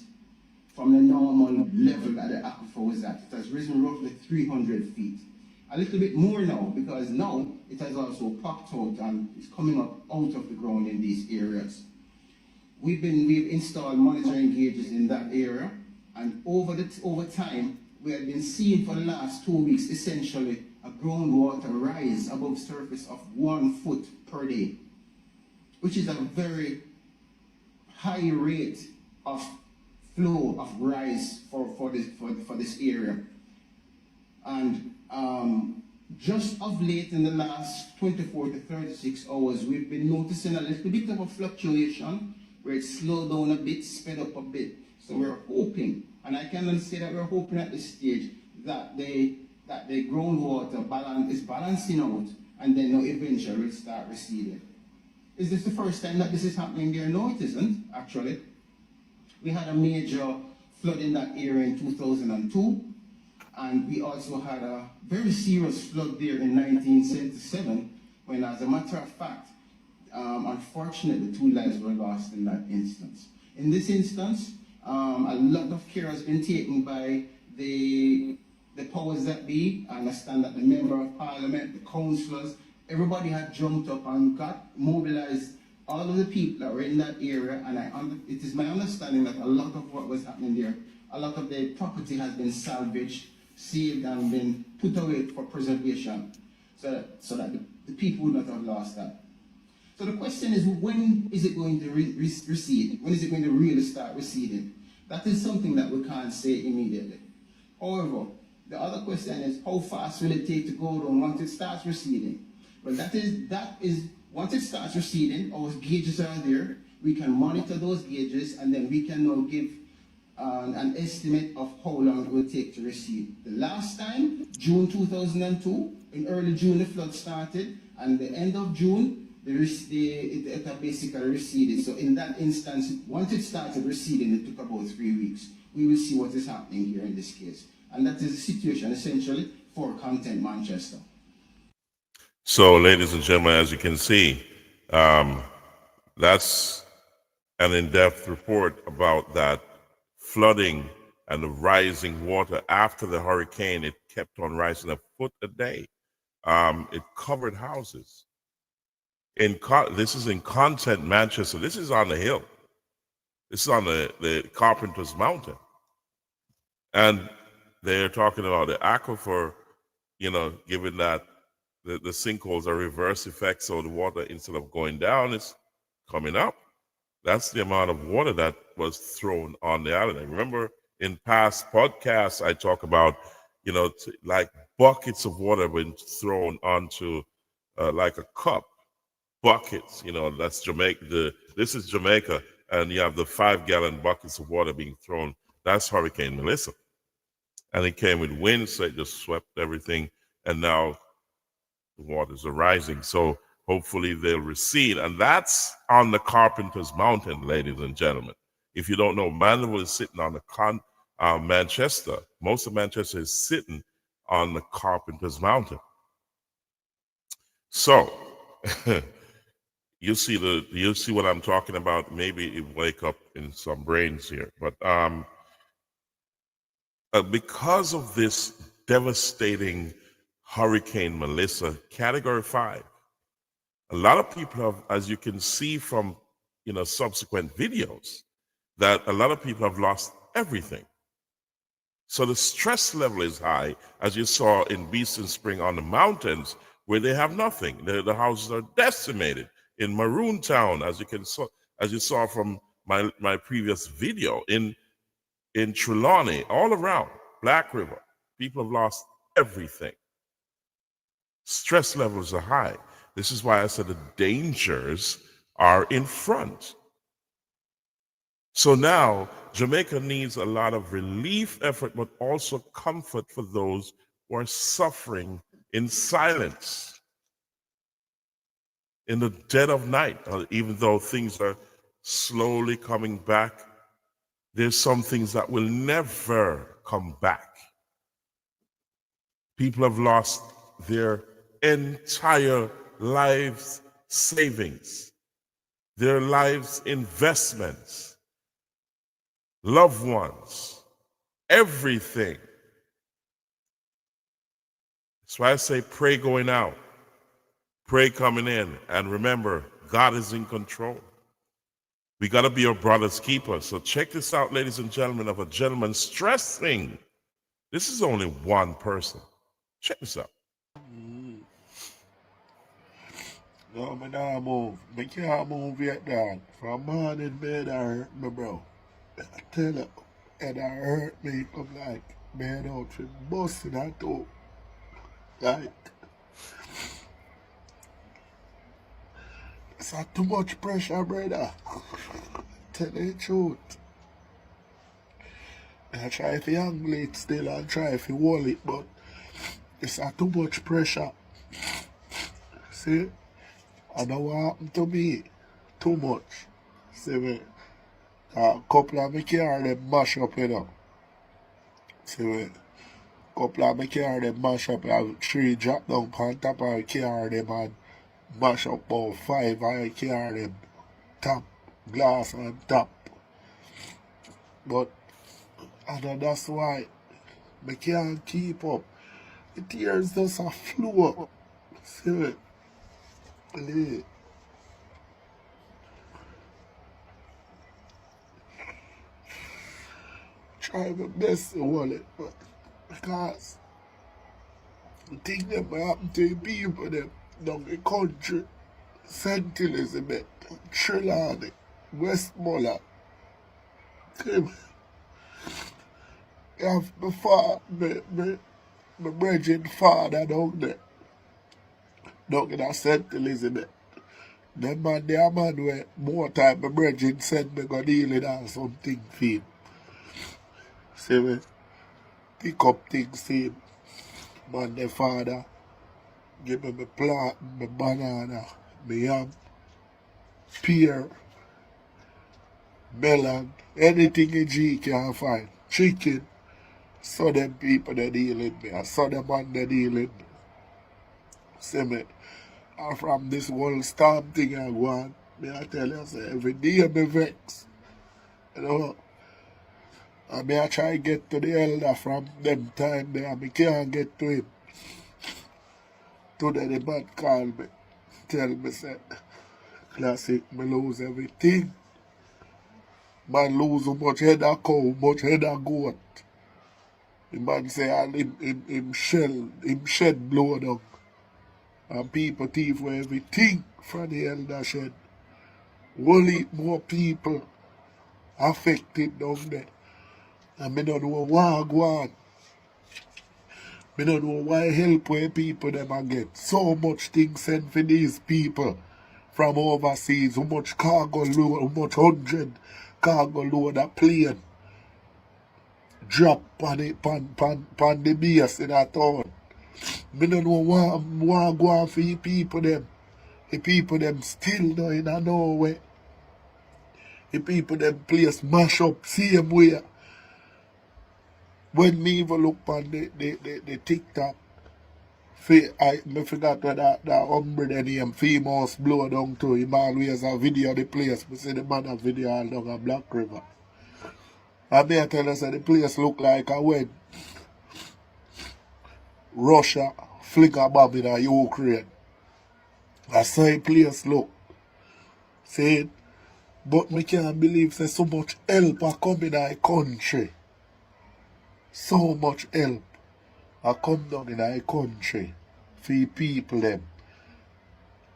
from the normal level that the aquifer was at. It has risen roughly 300 feet. A little bit more now, because now it has also popped out and it's coming up out of the ground in these areas. We've installed monitoring gauges in that area, and over time, we have been seeing for the last 2 weeks essentially a groundwater rise above surface of 1 foot per day, which is a very high rate of flow of rise for this area. And just of late, in the last 24 to 36 hours, we've been noticing a little bit of a fluctuation where it slowed down a bit, sped up a bit. So we're hoping, and I can only say that we're hoping at this stage that the groundwater is balancing out, and then now eventually will start receding. Is this the first time that this is happening there? No, it isn't, actually. We had a major flood in that area in 2002, and we also had a very serious flood there in 1977, when, as a matter of fact, unfortunately, 2 lives were lost in that instance. In this instance, a lot of care has been taken by the powers that be. I understand that the Member of Parliament, the councillors, everybody had jumped up and mobilized all of the people that were in that area, and it is my understanding that a lot of what was happening there, a lot of the property has been salvaged, saved, and been put away for preservation, so that the people would not have lost that. So the question is, when is it going to recede? When is it going to really start receding? That is something that we can't say immediately. However, the other question is, how fast will it take to go down once it starts receding? Well, that is once it starts receding, our gauges are there. We can monitor those gauges, and then we can now give an estimate of how long it will take to recede. The last time, June 2002, in early June, the flood started, and the end of June, it basically receded. So in that instance, once it started receding, it took about 3 weeks. We will see what is happening here in this case. And that is the situation, essentially, for Content Manchester. So, ladies and gentlemen, as you can see, that's an in-depth report about that flooding and the rising water after the hurricane. It kept on rising a foot a day. It covered houses. This is in Content Manchester. This is on the hill. This is on the Carpenter's Mountain. And they're talking about the aquifer, given that the sinkholes are reverse effect, so the water, instead of going down, is coming up. That's the amount of water that was thrown on the island. I remember in past podcasts, I talk about, like buckets of water being thrown onto like a cup. Buckets, that's Jamaica. This is Jamaica, and you have the 5-gallon buckets of water being thrown. That's Hurricane Melissa. And it came with wind, so it just swept everything. And now the waters are rising. So hopefully they'll recede. And that's on the Carpenter's Mountain, ladies and gentlemen. If you don't know, Mandeville is sitting on the Manchester. Most of Manchester is sitting on the Carpenter's Mountain. So you'll see what I'm talking about. Maybe it wake up in some brains here. But because of this devastating Hurricane Melissa, Category 5, a lot of people have, as you can see from subsequent videos, that a lot of people have lost everything. So the stress level is high, as you saw in Beeson Spring on the mountains, where they have nothing. The houses are decimated. In Maroon Town, as you saw from my previous video, in Trelawney, all around Black River, people have lost everything. Stress levels are high. This is why I said the dangers are in front. So now Jamaica needs a lot of relief effort, but also comfort for those who are suffering in silence, in the dead of night. Even though things are slowly coming back, there's some things that will never come back. People have lost their entire lives' savings, their lives' investments, loved ones, everything. That's why I say pray going out, pray coming in, and remember, God is in control. We got to be our brother's keeper. So check this out, ladies and gentlemen, of a gentleman stressing. This is only one person. Check this out. No, me nah move. Me can't move yet, dog. From morning, bed hurt me, bro. I tell you, and I hurt me. I'm like, man, out for busting that too. Like, it's not too much pressure, brother. Tell you the truth. I try to angle it still and try to hold it, but it's not too much pressure. See? I know what happened to me. Too much. See me? A couple of my car them mash up, See me? Couple of my car them mash up. I have 3 drop down on top of the car them and mash up about 5 of the car them. Top glass on top. But I know that's why I can't keep up. The tears just a flow up. See me? Lee. Try my best to hold it, but because the thing that happen to the people them down the country, St. Elizabeth, Trelawney, Westmoreland, have my brethren father down there, down in St. Elizabeth. Them man, they are man where more time my brethren send me go dealing or something for him. See me? Pick up things for him. Man, their father give me my plant, my banana, my yam, pear, melon, anything a G can find. Chicken. So them people they deal with me. I saw them man they deal with me. See me? And from this whole storm thing I go on, me I tell you, say, every day me vex. You know? And me I try to get to the elder from them time there, and me can't get to him. Today the man call me, tell me say, Classic, me lose everything. Man lose how much head of cow, much head of goat. The man say and him shed blow down. And people thief for everything from the elder shed. Only more people affected down there. And me don't know why go on. Me don't know why help where people them a get. So much things sent for these people from overseas. How much cargo load, how much 100 cargo load a plane drop on the base in a town. Me don't know why go on for the people them. The people them still not in a nowhere. The people them place mash up same way. When me even look on the TikTok, I forgot what that hombre the name famous blow down to. Him always a video of the place. We see the man a video all down a Black River. And me tell us that the place look like a when Russia flick a bomb in a Ukraine. That's how the place look. See? But me can't believe there's so much help a come in our country. So much help a come down in our country for the people them.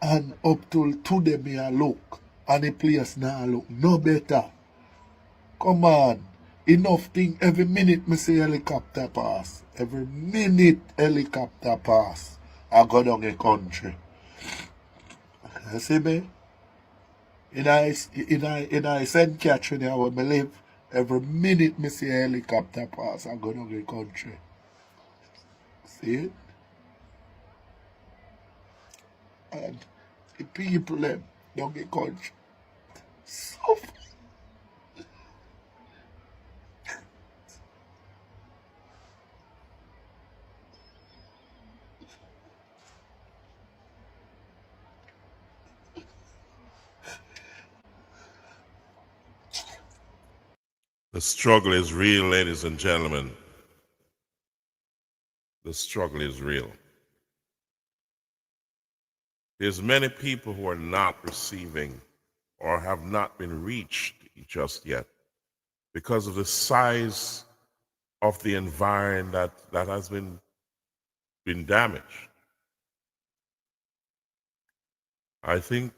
And up till today me a look. And the place now look no better. Come on. Enough thing every minute me see helicopter pass. Every minute helicopter pass. I go down the country. You see me? In I send catch when I live, every minute me see a helicopter pass, I go down the country. See it? And the people them down the country suffer. The struggle is real, ladies and gentlemen. The struggle is real. There's many people who are not receiving or have not been reached just yet because of the size of the environment that has been damaged. I think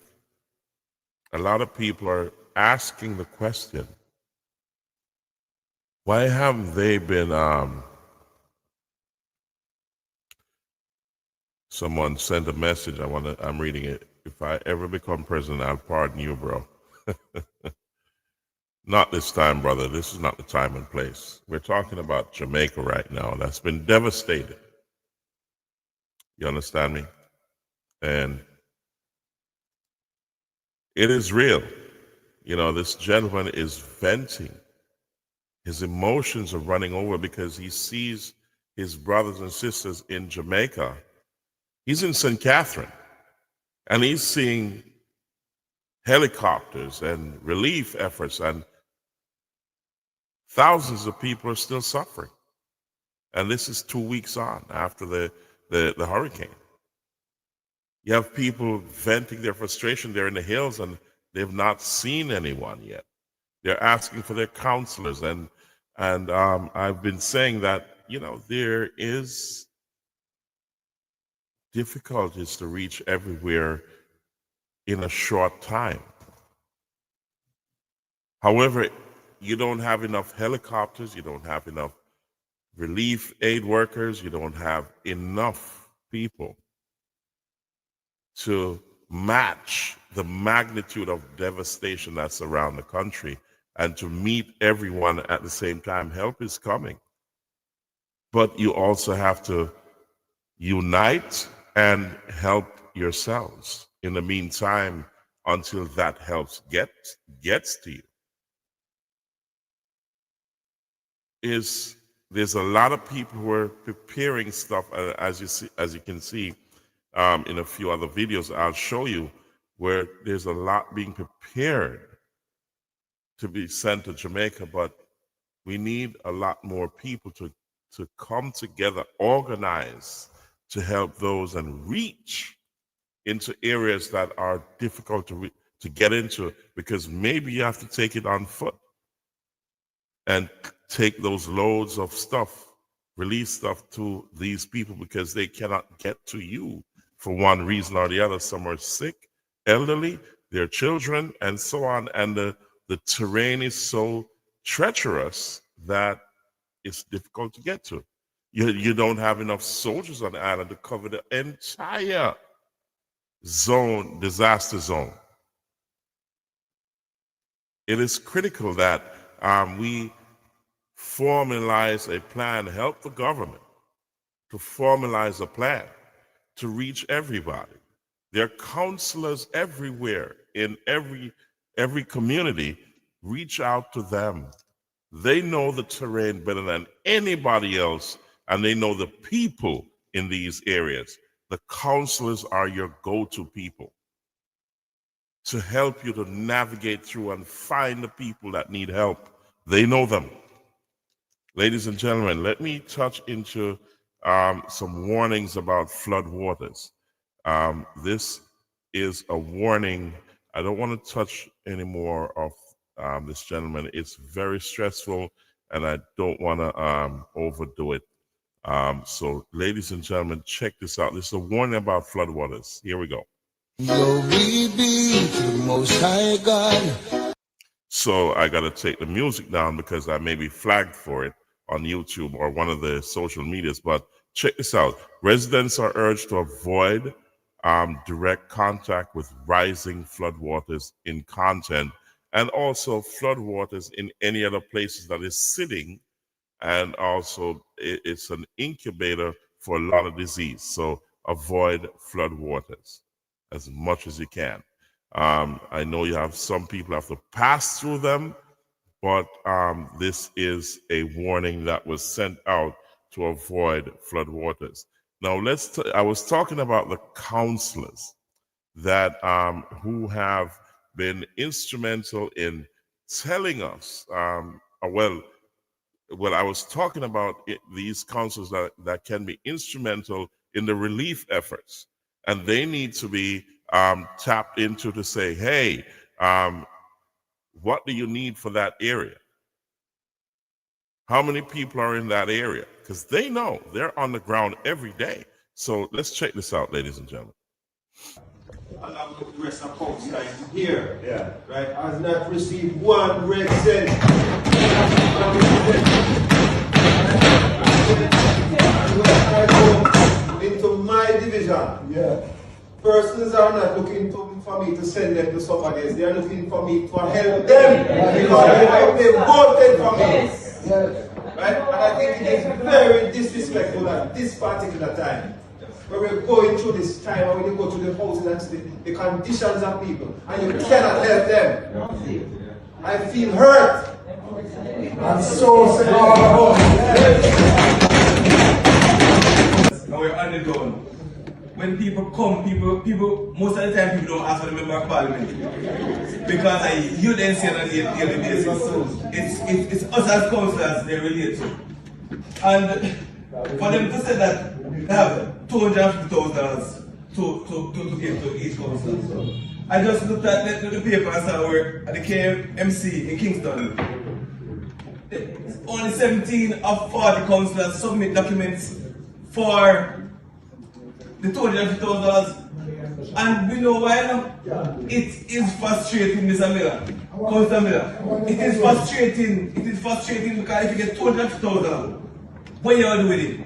a lot of people are asking the question, why haven't they been, someone sent a message, I'm reading it. If I ever become president, I'll pardon you, bro. Not this time, brother. This is not the time and place. We're talking about Jamaica right now. That's been devastated. You understand me? And it is real. You know, this gentleman is venting. His emotions are running over because he sees his brothers and sisters in Jamaica. He's in St. Catherine, and he's seeing helicopters and relief efforts, and thousands of people are still suffering. And this is 2 weeks on after the hurricane. You have people venting their frustration. They're in the hills, and they've not seen anyone yet. They're asking for their counselors, and I've been saying that, you know, there is difficulties to reach everywhere in a short time. However, you don't have enough helicopters, you don't have enough relief aid workers, you don't have enough people to match the magnitude of devastation that's around the country and to meet everyone at the same time. Help is coming. But you also have to unite and help yourselves in the meantime until that help gets to you. There's a lot of people who are preparing stuff, as you can see in a few other videos I'll show you, where there's a lot being prepared to be sent to Jamaica, but we need a lot more people to come together, organize to help those and reach into areas that are difficult to get into, because maybe you have to take it on foot. and take those loads of stuff, release stuff to these people because they cannot get to you for one reason or the other. Some are sick, elderly, their children, and so on. And the terrain is so treacherous that it's difficult to get to. You don't have enough soldiers on the island to cover the entire zone, disaster zone. It is critical that we formalize a plan, help the government to formalize a plan to reach everybody. There are counselors everywhere in every community. Reach out to them. They know the terrain better than anybody else, and they know the people in these areas. The counselors are your go-to people to help you to navigate through and find the people that need help. They know them. Ladies and gentlemen, let me touch into some warnings about flood waters. This is a warning. I don't want to touch any more of this gentleman. It's very stressful, and I don't want to overdo it. So, ladies and gentlemen, check this out. This is a warning about floodwaters. Here we go. Glory be to the Most High God. So I got to take the music down because I may be flagged for it on YouTube or one of the social medias. But check this out. Residents are urged to avoid direct contact with rising floodwaters in content, and also floodwaters in any other places that is sitting. And also it's an incubator for a lot of disease. So avoid floodwaters as much as you can. I know you have some people have to pass through them, but this is a warning that was sent out to avoid floodwaters. Now I was talking about the counselors that who have been instrumental in telling us, well, I was talking about these counselors that can be instrumental in the relief efforts, and they need to be tapped into to say, hey, what do you need for that area? How many people are in that area? Because they know, they're on the ground every day. So let's check this out, ladies and gentlemen. Along with the rest of folks guys here, right, has not received one red cent. Into my division, persons are not looking for me to send them to somebody else. They are looking for me to help them because they voted for me. Right? And I think it is very disrespectful at this particular time, where we're going through this time, and when you go to the houses and see the conditions of people, and you cannot help them. I feel hurt. I'm so sad. Now we're on the ground. When people come, people most of the time people don't ask for the member of parliament because you then see on a daily basis. It's us as councillors they relate to, and for them to say that they have $250,000 to give to each councillor. I just looked at the paper and saw where at the KMC in Kingston, only 17 of 40 councillors submit documents for the $250,000, and we know why now? It is frustrating, Mr. Miller. Councillor Miller. It is frustrating. It is frustrating because if you get $250,000, what you do with it?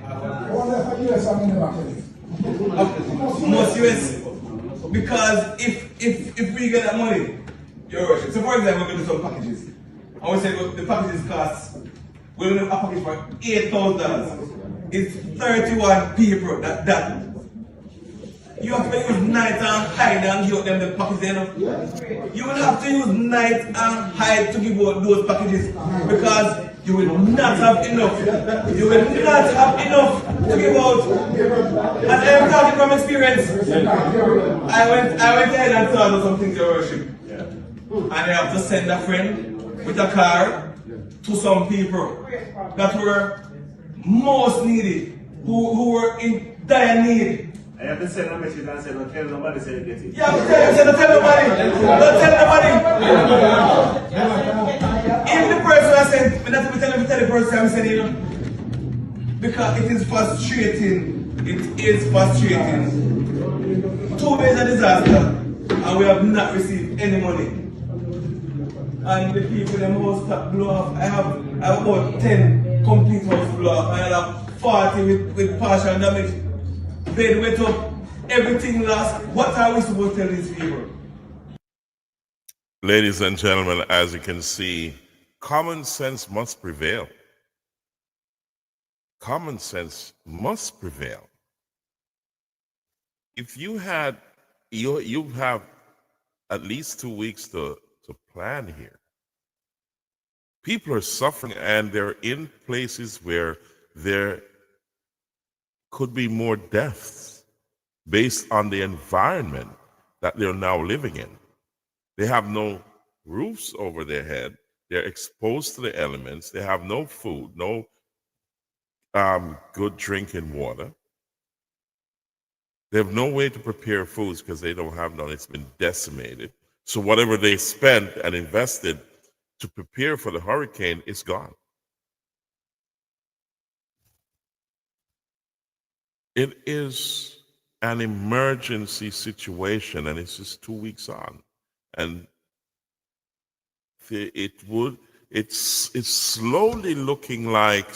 Most US. Because if we get that money, Your Worship. So for example, we do some packages. I would say the packages cost, we're going to have a package for $8,000. It's 31 people that you have to use night and hide and give them the packages. You will have to use night and hide to give out those packages because you will not have enough. You will not have enough to give out. And I'm talking from experience. I went ahead and saw something, Your Worship. And I have to send a friend with a car to some people that were most needy, who were in dire need. I have to send a message and say, don't tell nobody, say you get it. Yeah, don't tell nobody. Don't tell nobody. If the person has sent But that's what I tell the person I'm saying, you know. Because it is frustrating. It is frustrating. 2 days of disaster and we have not received any money. And the people in the house blow off. I have about 10 complete house blow off. I have 40 with partial damage. Bed went up, everything lost. What are we supposed to tell these people? Ladies and gentlemen, as you can see, common sense must prevail. Common sense must prevail. If you have at least 2 weeks to plan here. People are suffering and they're in places where there could be more deaths based on the environment that they're now living in. They have no roofs over their head. They're exposed to the elements. They have no food, no good drinking water. They have no way to prepare foods because they don't have none. It's been decimated. So whatever they spent and invested to prepare for the hurricane is gone. It is an emergency situation, and it's just 2 weeks on. And it's slowly looking like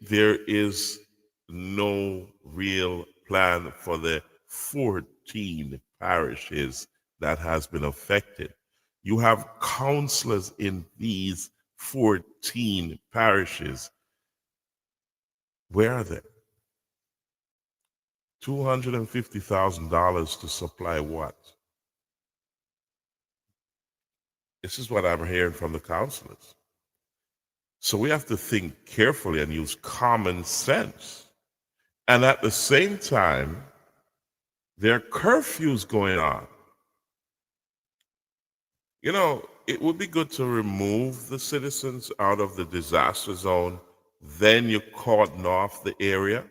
there is no real plan for the 14 parishes that has been affected. You have counselors in these 14 parishes. Where are they? $250,000 to supply what? This is what I'm hearing from the counselors. So we have to think carefully and use common sense. And at the same time, there are curfews going on. You know, it would be good to remove the citizens out of the disaster zone. Then you cordon off the area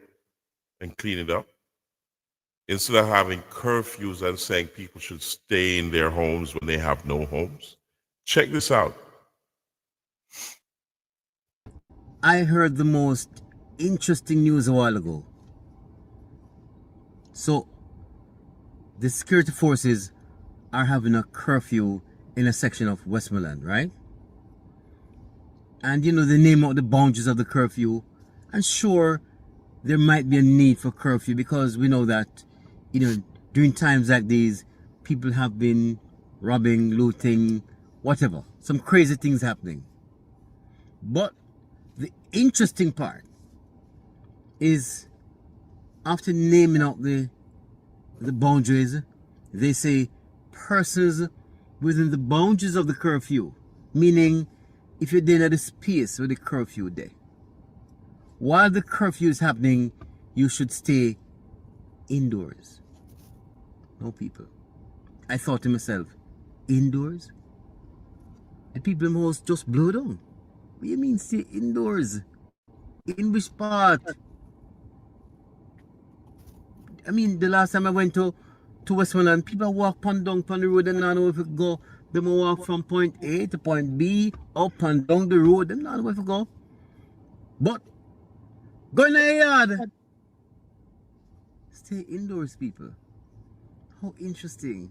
and clean it up. Instead of having curfews and saying people should stay in their homes when they have no homes. Check this out. I heard the most interesting news a while ago. So, the security forces are having a curfew in a section of Westmoreland, right? And you know, they name out the boundaries of the curfew. And sure, there might be a need for curfew because we know that, you know, during times like these, people have been robbing, looting, whatever. Some crazy things happening. But the interesting part is after naming out the boundaries, they say persons within the boundaries of the curfew, meaning if you're there at the space where the curfew there, while the curfew is happening, you should stay indoors. No people. I thought to myself, indoors? The people in the house just blow down. What do you mean stay indoors? In which part? I mean, the last time I went to Westmoreland, people walk down the road and I know if it go. They walk from point A to point B, up and down the road. They don't know where to go. But go in the yard. Stay indoors, people. How interesting.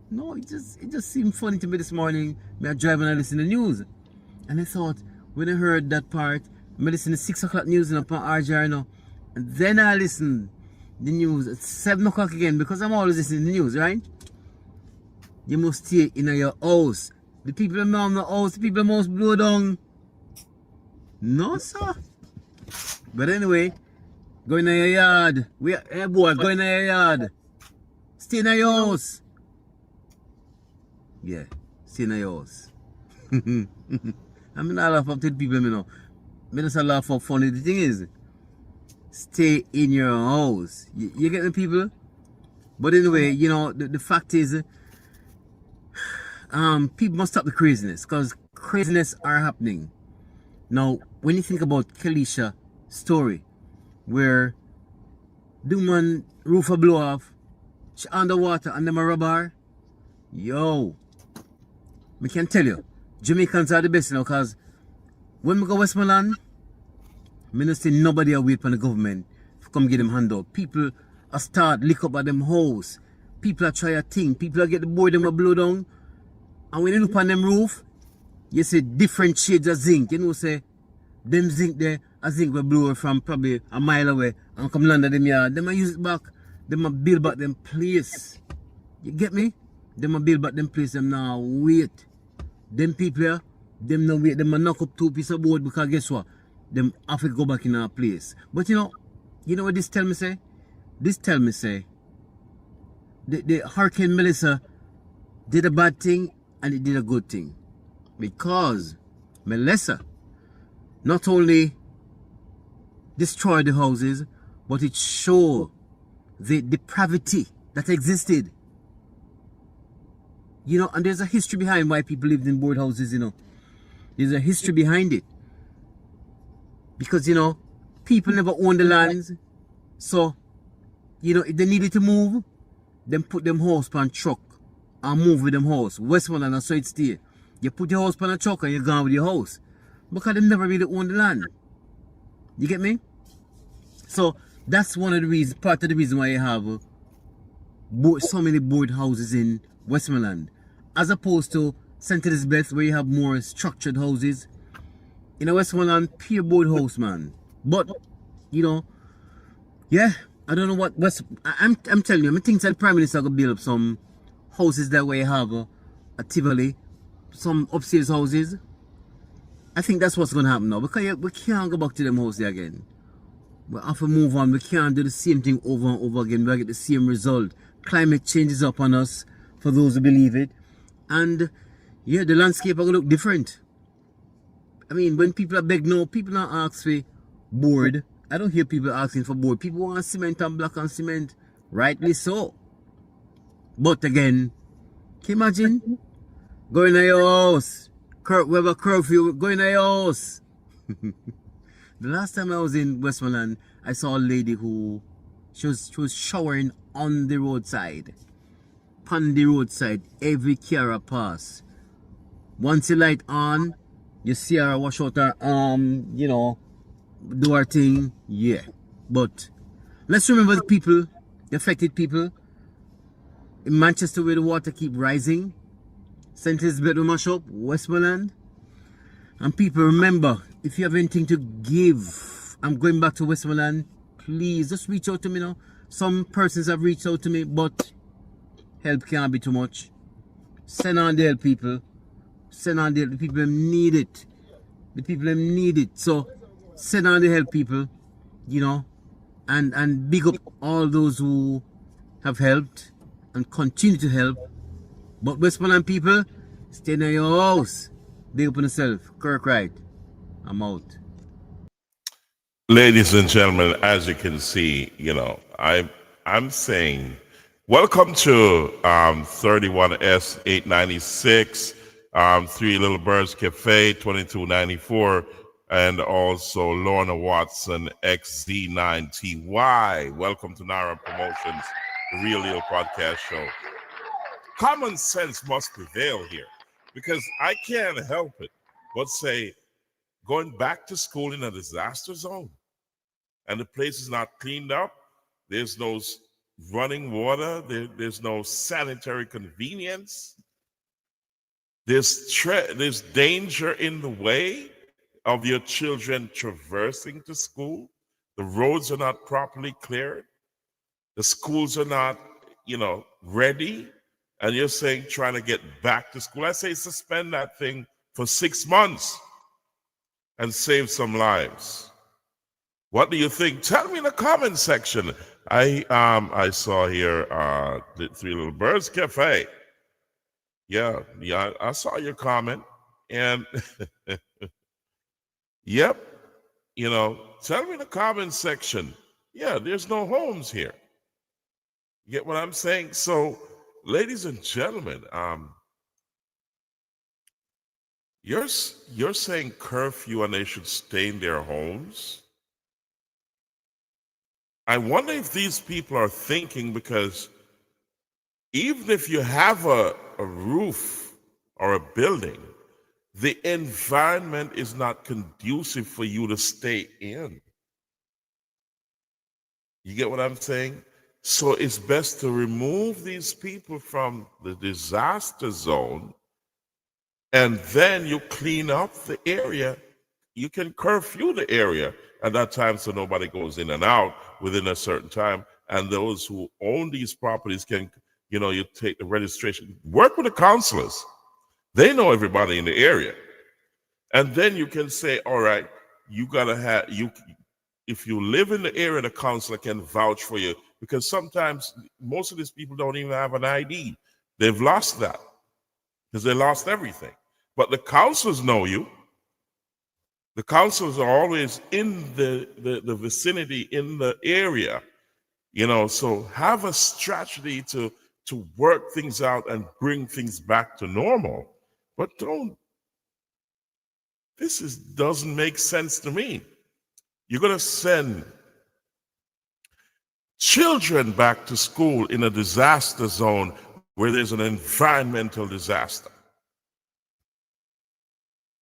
No, it just seemed funny to me this morning. Me driving and listening to the news. And I thought, when I heard that part, I listened to 6 o'clock news and upon RJR now. And then I listened the news at 7 o'clock again because I'm always listening to the news, right? You must stay in your house. The people in the house, the people must blow down. No, sir. But anyway, go in your yard. Hey boy, go in your yard. Stay in your house. Yeah, stay in your house. I'm not laugh up to the people, you know. I just laugh up funny. The thing is, stay in your house. You get the people? But anyway, you know, the fact is, people must stop the craziness because craziness are happening. Now, when you think about Kalisha's story, where the man roof a blow off, she underwater and them a rub her, yo, I can tell you, Jamaicans are the best, you know, because When we go Westmoreland, I don't see nobody await from the government to come get them handout. People are start lick up at them house. People are try a thing. People are get the boy them a blow down. And when you look on them roof, you see different shades of zinc. You know, say, them zinc there, a zinc will blow from probably a mile away and come land at them yard. Them a use it back. Them a build back them place. You get me? Them a build back them place. Them now wait. Them people here, them no wait. Them a knock up 2 pieces of board because guess what? Them have to go back in our place. But you know what this tell me say? This tell me say, the Hurricane Melissa did a bad thing and it did a good thing. Because Melissa not only destroyed the houses, but it showed the depravity that existed. You know, and there's a history behind why people lived in board houses, you know. There's a history behind it. Because, you know, people never owned the lands. So, you know, if they needed to move, then put them house on truck and move with them house. Westmoreland, and so it stay. You put your house on a truck and you're gone with your house. Because they never really owned the land. You get me? So, that's one of the reasons, part of the reason why you have so many board houses in Westmoreland. As opposed to St. Elizabeth, where you have more structured houses. In a Westmoreland, pure board house, man. But, you know, yeah, I don't know what I'm telling you, I think that Prime Minister gonna build up some houses that way you have at Tivoli, some upstairs houses. I think that's what's gonna happen now, because we can't go back to them houses again. We have to move on. We can't do the same thing over and over again. We'll get the same result. Climate change is up on us, for those who believe it. And yeah, the landscape are gonna look different. I mean, when people are begging, no, people don't ask for board. I don't hear people asking for board. People want cement and block and cement. Rightly so. But again, can you imagine? Going to your house. We have a curfew. Going to your house. The last time I was in Westmoreland, I saw a lady who she was showering on the roadside. On the roadside. Every car pass. Once the light on, you see her wash out her you know, do her thing. Yeah. But let's remember the people, the affected people. In Manchester, where the water keep rising. St. Elizabeth will mash up, Westmoreland. And people, remember, if you have anything to give, I'm going back to Westmoreland, please just reach out to me now. Some persons have reached out to me, but help can't be too much. Send on the help, people. Send on the people that need it. The people that need it. So send on the help, people, you know, and big up all those who have helped and continue to help. But Westmoreland people, stay in your house. Big up on yourself. Kirk Wright. I'm out. Ladies and gentlemen, as you can see, you know, I'm saying welcome to 31S 896, Three Little Birds Cafe 2294, and also Lorna Watson XZ9TY. Welcome to Nara Promotions, the Real Deal Podcast Show. Common sense must prevail here, because I can't help it but say, going back to school in a disaster zone, and the place is not cleaned up, there's no running water, there's no sanitary convenience, there's danger in the way of your children traversing to school, the roads are not properly cleared, the schools are not, you know, ready, and you're saying trying to get back to school. I say suspend that thing for 6 months and save some lives. What do you think? Tell me in the comment section. I saw here the Three Little Birds Cafe. Yeah, I saw your comment, and yep, you know, tell me in the comment section. Yeah, there's no homes here. You get what I'm saying? So, ladies and gentlemen, you're saying curfew and they should stay in their homes? I wonder if these people are thinking, because even if you have a roof or a building, the environment is not conducive for you to stay in. You get what I'm saying? So it's best to remove these people from the disaster zone, and then you clean up the area. You can curfew the area at that time so nobody goes in and out within a certain time. And those who own these properties can, you take the registration, work with the counselors. They know everybody in the area. And then you can say, all right, you gotta have if you live in the area, the counselor can vouch for you, because sometimes most of these people don't even have an ID. They've lost that because they lost everything. But the counselors know you. The counselors are always in the vicinity, in the area, so have a strategy to work things out and bring things back to normal. But doesn't make sense to me. You're going to send children back to school in a disaster zone where there's an environmental disaster.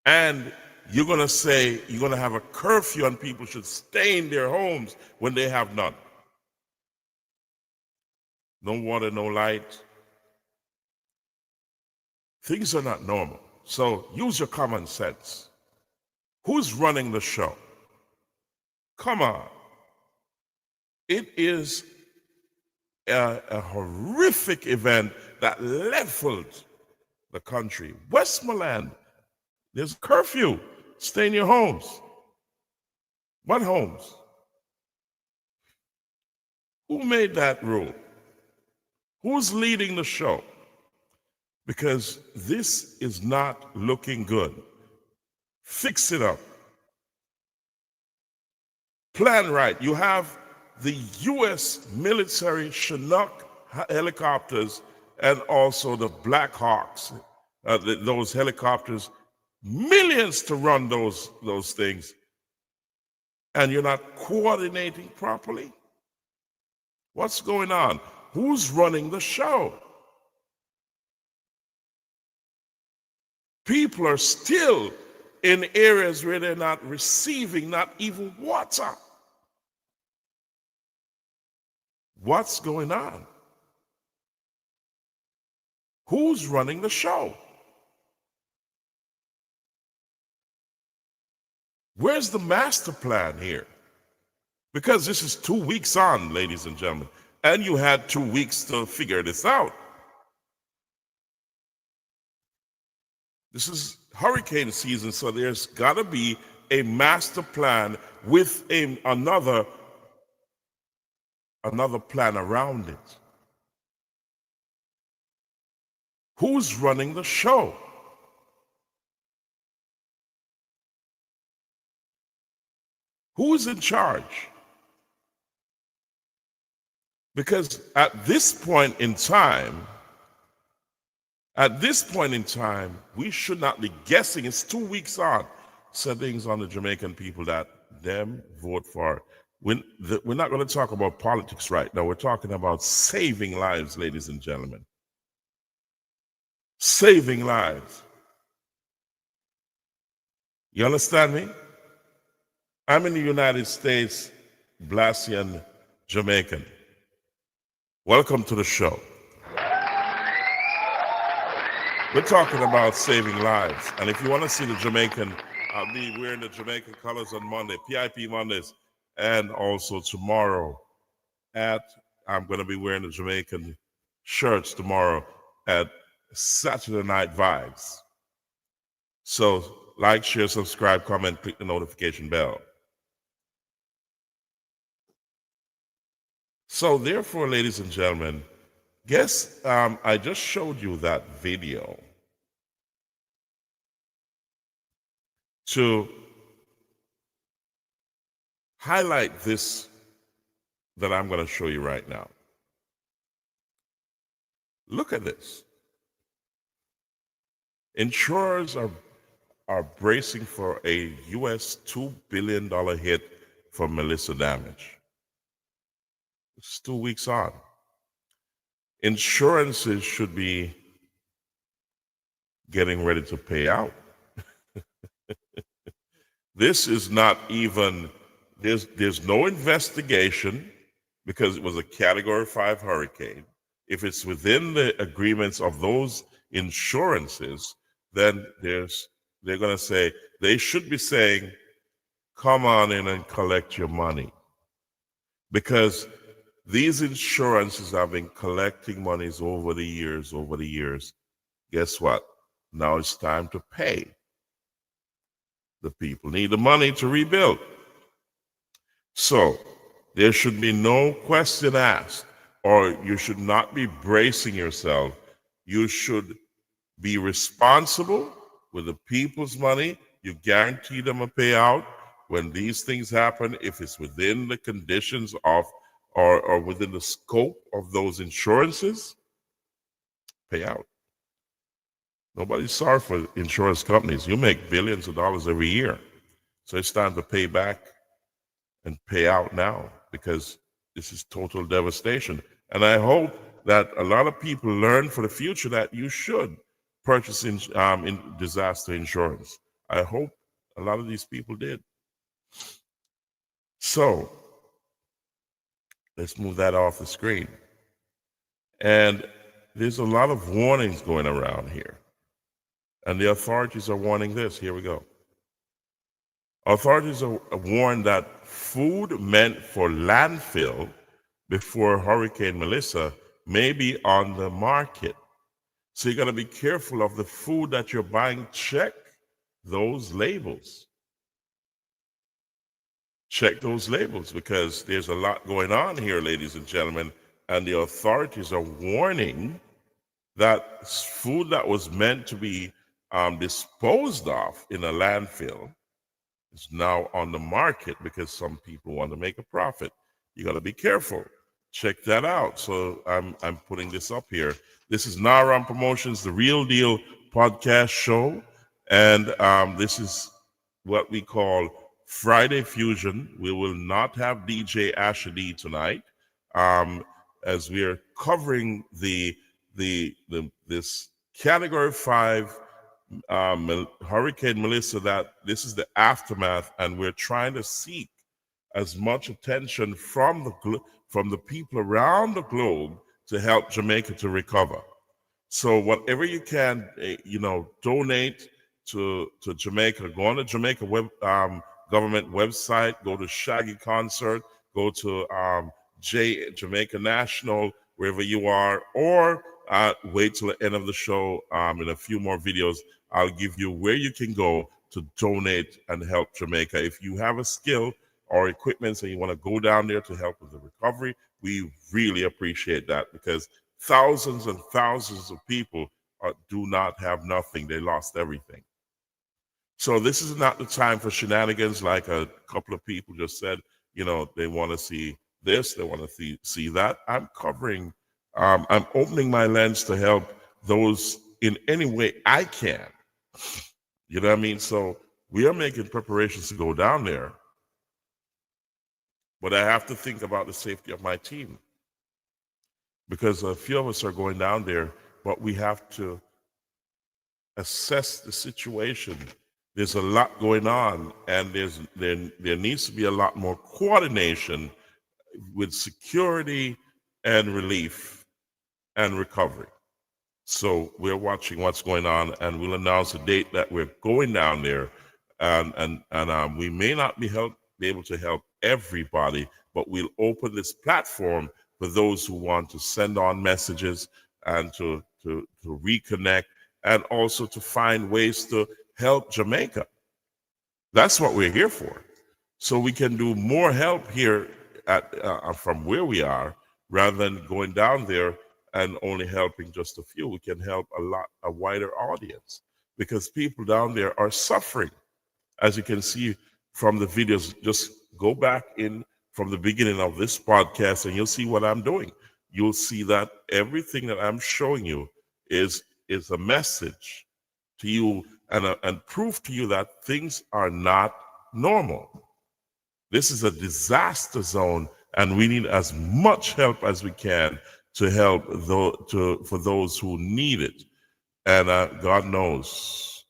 And you're going to say you're going to have a curfew and people should stay in their homes when they have none. No water, no light. Things are not normal. So use your common sense. Who's running the show? Come on. It is a horrific event that leveled the country. Westmoreland, there's curfew. Stay in your homes. What homes? Who made that rule? Who's leading the show? Because this is not looking good. Fix it up. Plan right. You have the U.S. military Chinook helicopters and also the Black Hawks, those helicopters, millions to run those things, and you're not coordinating properly? What's going on? Who's running the show? People are still in areas where they're not receiving not even water. What's going on? Who's running the show? Where's the master plan here? Because this is 2 weeks on, ladies and gentlemen, and you had 2 weeks to figure this out. This is hurricane season, so there's got to be a master plan with another plan around it. Who's running the show? Who's in charge? Because at this point in time, we should not be guessing. It's 2 weeks on. Settings on the Jamaican people that them vote for. We're not going to talk about politics right now. We're talking about saving lives, ladies and gentlemen. Saving lives. You understand me? I'm in the United States, Blasian Jamaican. Welcome to the show. We're talking about saving lives. And if you want to see the Jamaican, I'll be wearing the Jamaican colors on Monday, PIP Mondays, and also tomorrow I'm going to be wearing the Jamaican shirts tomorrow at Saturday Night Vibes. So like, share, subscribe, comment, click the notification bell. So therefore, ladies and gentlemen, I just showed you that video to highlight this that I'm going to show you right now. Look at this. Insurers are bracing for a US $2 billion hit for Melissa damage. It's 2 weeks on. Insurances should be getting ready to pay out. This is not even, there's no investigation because it was a Category 5 hurricane. If it's within the agreements of those insurances, then they're going to say, they should be saying, come on in and collect your money. Because these insurances have been collecting monies over the years. Guess what? Now it's time to pay. The people need the money to rebuild. So there should be no question asked, or you should not be bracing yourself. You should be responsible with the people's money. You guarantee them a payout when these things happen, if it's within the conditions of or within the scope of those insurances, pay out. Nobody's sorry for insurance companies. You make billions of dollars every year. So it's time to pay back and pay out now, because this is total devastation. And I hope that a lot of people learn for the future that you should purchase in disaster insurance. I hope a lot of these people did. So let's move that off the screen. And there's a lot of warnings going around here. And the authorities are warning this. Here we go. Authorities are warned that food meant for landfill before Hurricane Melissa may be on the market. So you got to be careful of the food that you're buying. Check those labels. Check those labels, because there's a lot going on here, ladies and gentlemen, and the authorities are warning that food that was meant to be disposed of in a landfill is now on the market because some people want to make a profit. You got to be careful. Check that out. So I'm putting this up here. This is Naram Promotions, the Real Deal podcast show, and this is what we call Friday Fusion. We will not have DJ Asher D tonight, as we are covering this Category 5 Hurricane Melissa. That this is the aftermath, and we're trying to seek as much attention from the people around the globe to help Jamaica to recover. So whatever you can, donate to Jamaica. Go on the Jamaica government website. Go to Shaggy Concert. Go to Jamaica National, wherever you are, or wait till the end of the show. In a few more videos, I'll give you where you can go to donate and help Jamaica. If you have a skill or equipment and you want to go down there to help with the recovery, we really appreciate that, because thousands and thousands of people do not have nothing. They lost everything. So this is not the time for shenanigans, like a couple of people just said. They want to see this, they want to see that. I'm covering, I'm opening my lens to help those in any way I can. You know what I mean? So we are making preparations to go down there, but I have to think about the safety of my team, because a few of us are going down there, but we have to assess the situation. There's a lot going on, and there needs to be a lot more coordination with security and relief and recovery. So we're watching what's going on, and we'll announce a date that we're going down there, and we may not be able to help everybody, but we'll open this platform for those who want to send on messages and to reconnect, and also to find ways to help Jamaica. That's what we're here for. So we can do more help here from where we are, rather than going down there and only helping just a few. We can help a wider audience, because people down there are suffering. As you can see from the videos, just go back in from the beginning of this podcast and you'll see what I'm doing. You'll see that everything that I'm showing you is a message to you and proof to you that things are not normal. This is a disaster zone, and we need as much help as we can to help for those who need it. And God knows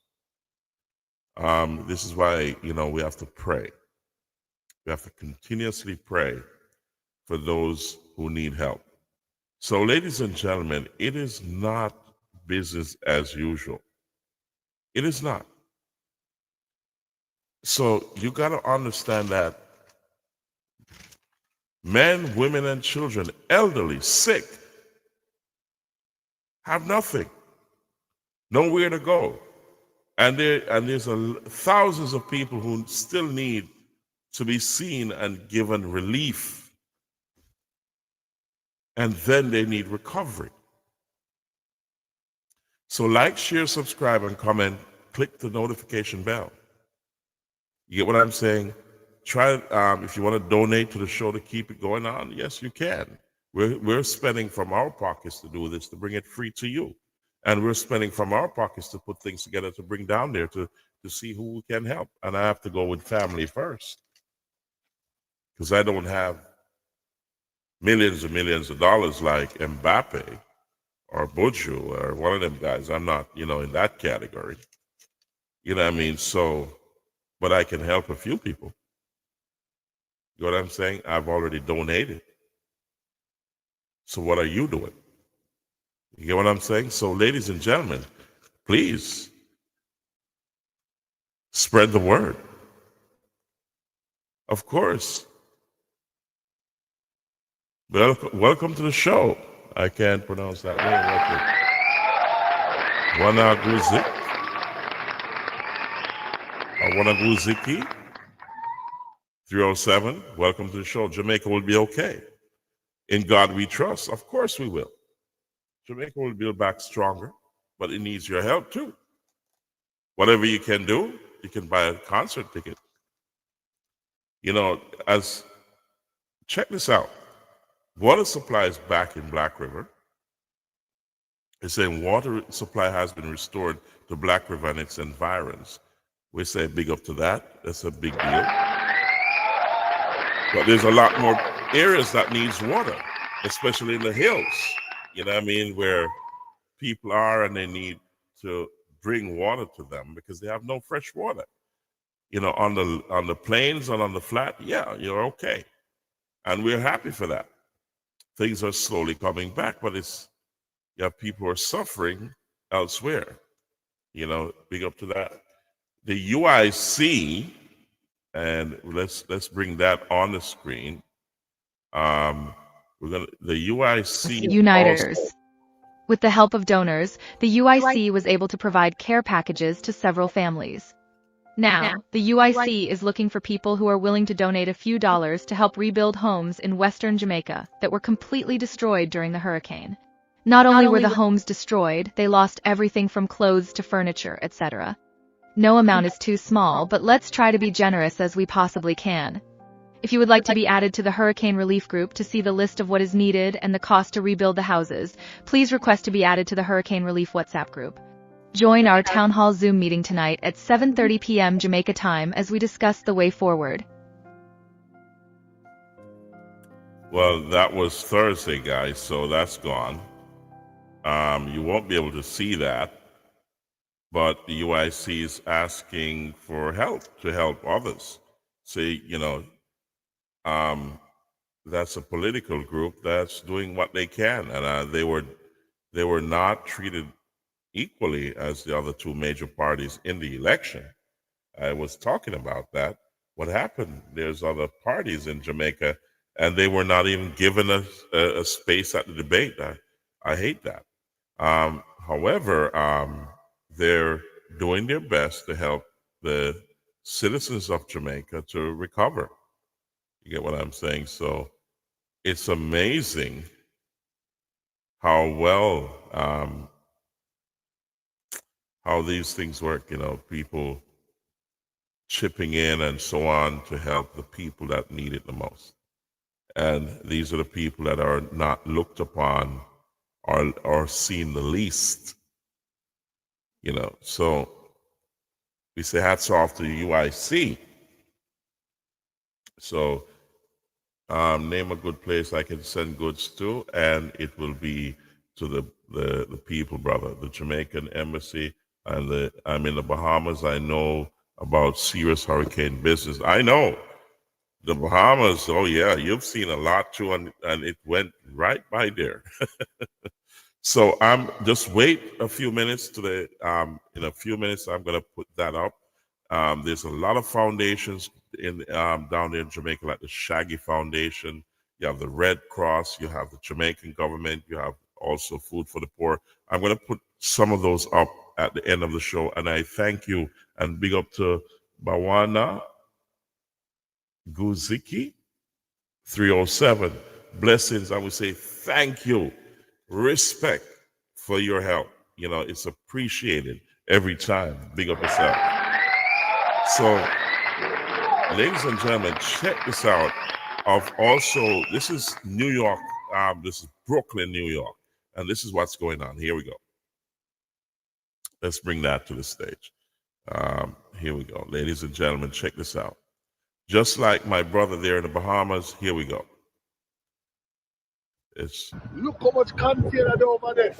This is why, we have to pray. We have to continuously pray for those who need help. So, ladies and gentlemen, it is not business as usual. It is not. So you got to understand that men, women, and children, elderly, sick, have nothing, nowhere to go. And there's thousands of people who still need to be seen and given relief. And then they need recovery. So like, share, subscribe, and comment. Click the notification bell. You get what I'm saying? Try, if you want to donate to the show to keep it going on, yes, you can. We're spending from our pockets to do this, to bring it free to you. And we're spending from our pockets to put things together to bring down there to see who we can help. And I have to go with family first, because I don't have millions and millions of dollars like Mbappe or Buju or one of them guys. I'm not, in that category. You know what I mean? So, but I can help a few people. You know what I'm saying? I've already donated. So what are you doing? You get what I'm saying? So, ladies and gentlemen, please spread the word. Of course. Welcome to the show. I can't pronounce that name. Wanaguziki 307. Welcome to the show. Jamaica will be okay. In God we trust. Of course we will. Jamaica will build back stronger, but it needs your help too. Whatever you can do, you can buy a concert ticket. Check this out. Water supply is back in Black River. It's saying water supply has been restored to Black River and its environs. We say big up to that. That's a big deal. But there's a lot more areas that needs water, especially in the hills. You know what I mean? Where people are and they need to bring water to them because they have no fresh water. On the plains and on the flat, yeah, you're okay. And we're happy for that. Things are slowly coming back, but you have people who are suffering elsewhere. Big up to that. The UIC, and let's bring that on the screen. The UIC Uniters. With the help of donors, the UIC was able to provide care packages to several families. Now, the UIC is looking for people who are willing to donate a few dollars to help rebuild homes in Western Jamaica that were completely destroyed during the hurricane. Not only were the homes destroyed, they lost everything from clothes to furniture, etc. No amount is too small, but let's try to be generous as we possibly can. If you would like to be added to the Hurricane Relief Group to see the list of what is needed and the cost to rebuild the houses, please request to be added to the Hurricane Relief WhatsApp group. Join our Town Hall Zoom meeting tonight at 7:30 p.m. Jamaica time as we discuss the way forward. Well, that was Thursday, guys, so that's gone. You won't be able to see that, but the UIC is asking for help to help others. See, that's a political group that's doing what they can, and they were not treated equally as the other two major parties in the election. I was talking about that. What happened? There's other parties in Jamaica, and they were not even given a space at the debate. I hate that. However, they're doing their best to help the citizens of Jamaica to recover. You get what I'm saying? So it's amazing how well how these things work, people chipping in and so on to help the people that need it the most. And these are the people that are not looked upon or seen the least, So we say hats off to the UIC. So name a good place I can send goods to, and it will be to the people, brother, the Jamaican embassy. And I'm in the Bahamas. I know about serious hurricane business. I know the Bahamas, oh yeah, you've seen a lot too, and it went right by there. So I'm just wait a few minutes in a few minutes, I'm going to put that up. There's a lot of foundations down there in Jamaica, like the Shaggy Foundation. You have the Red Cross, you have the Jamaican government, you have also Food for the Poor. I'm going to put some of those up at the end of the show, and I thank you and big up to Bawana Guziki 307. Blessings. I would say thank you, respect for your help. You know, it's appreciated every time. Big up yourself. So, ladies and gentlemen, check this out. This is New York. This is Brooklyn, New York, and this is what's going on. Here we go. Let's bring that to the stage. Here we go, ladies and gentlemen. Check this out. Just like my brother there in the Bahamas. Here we go. Look how much container over there.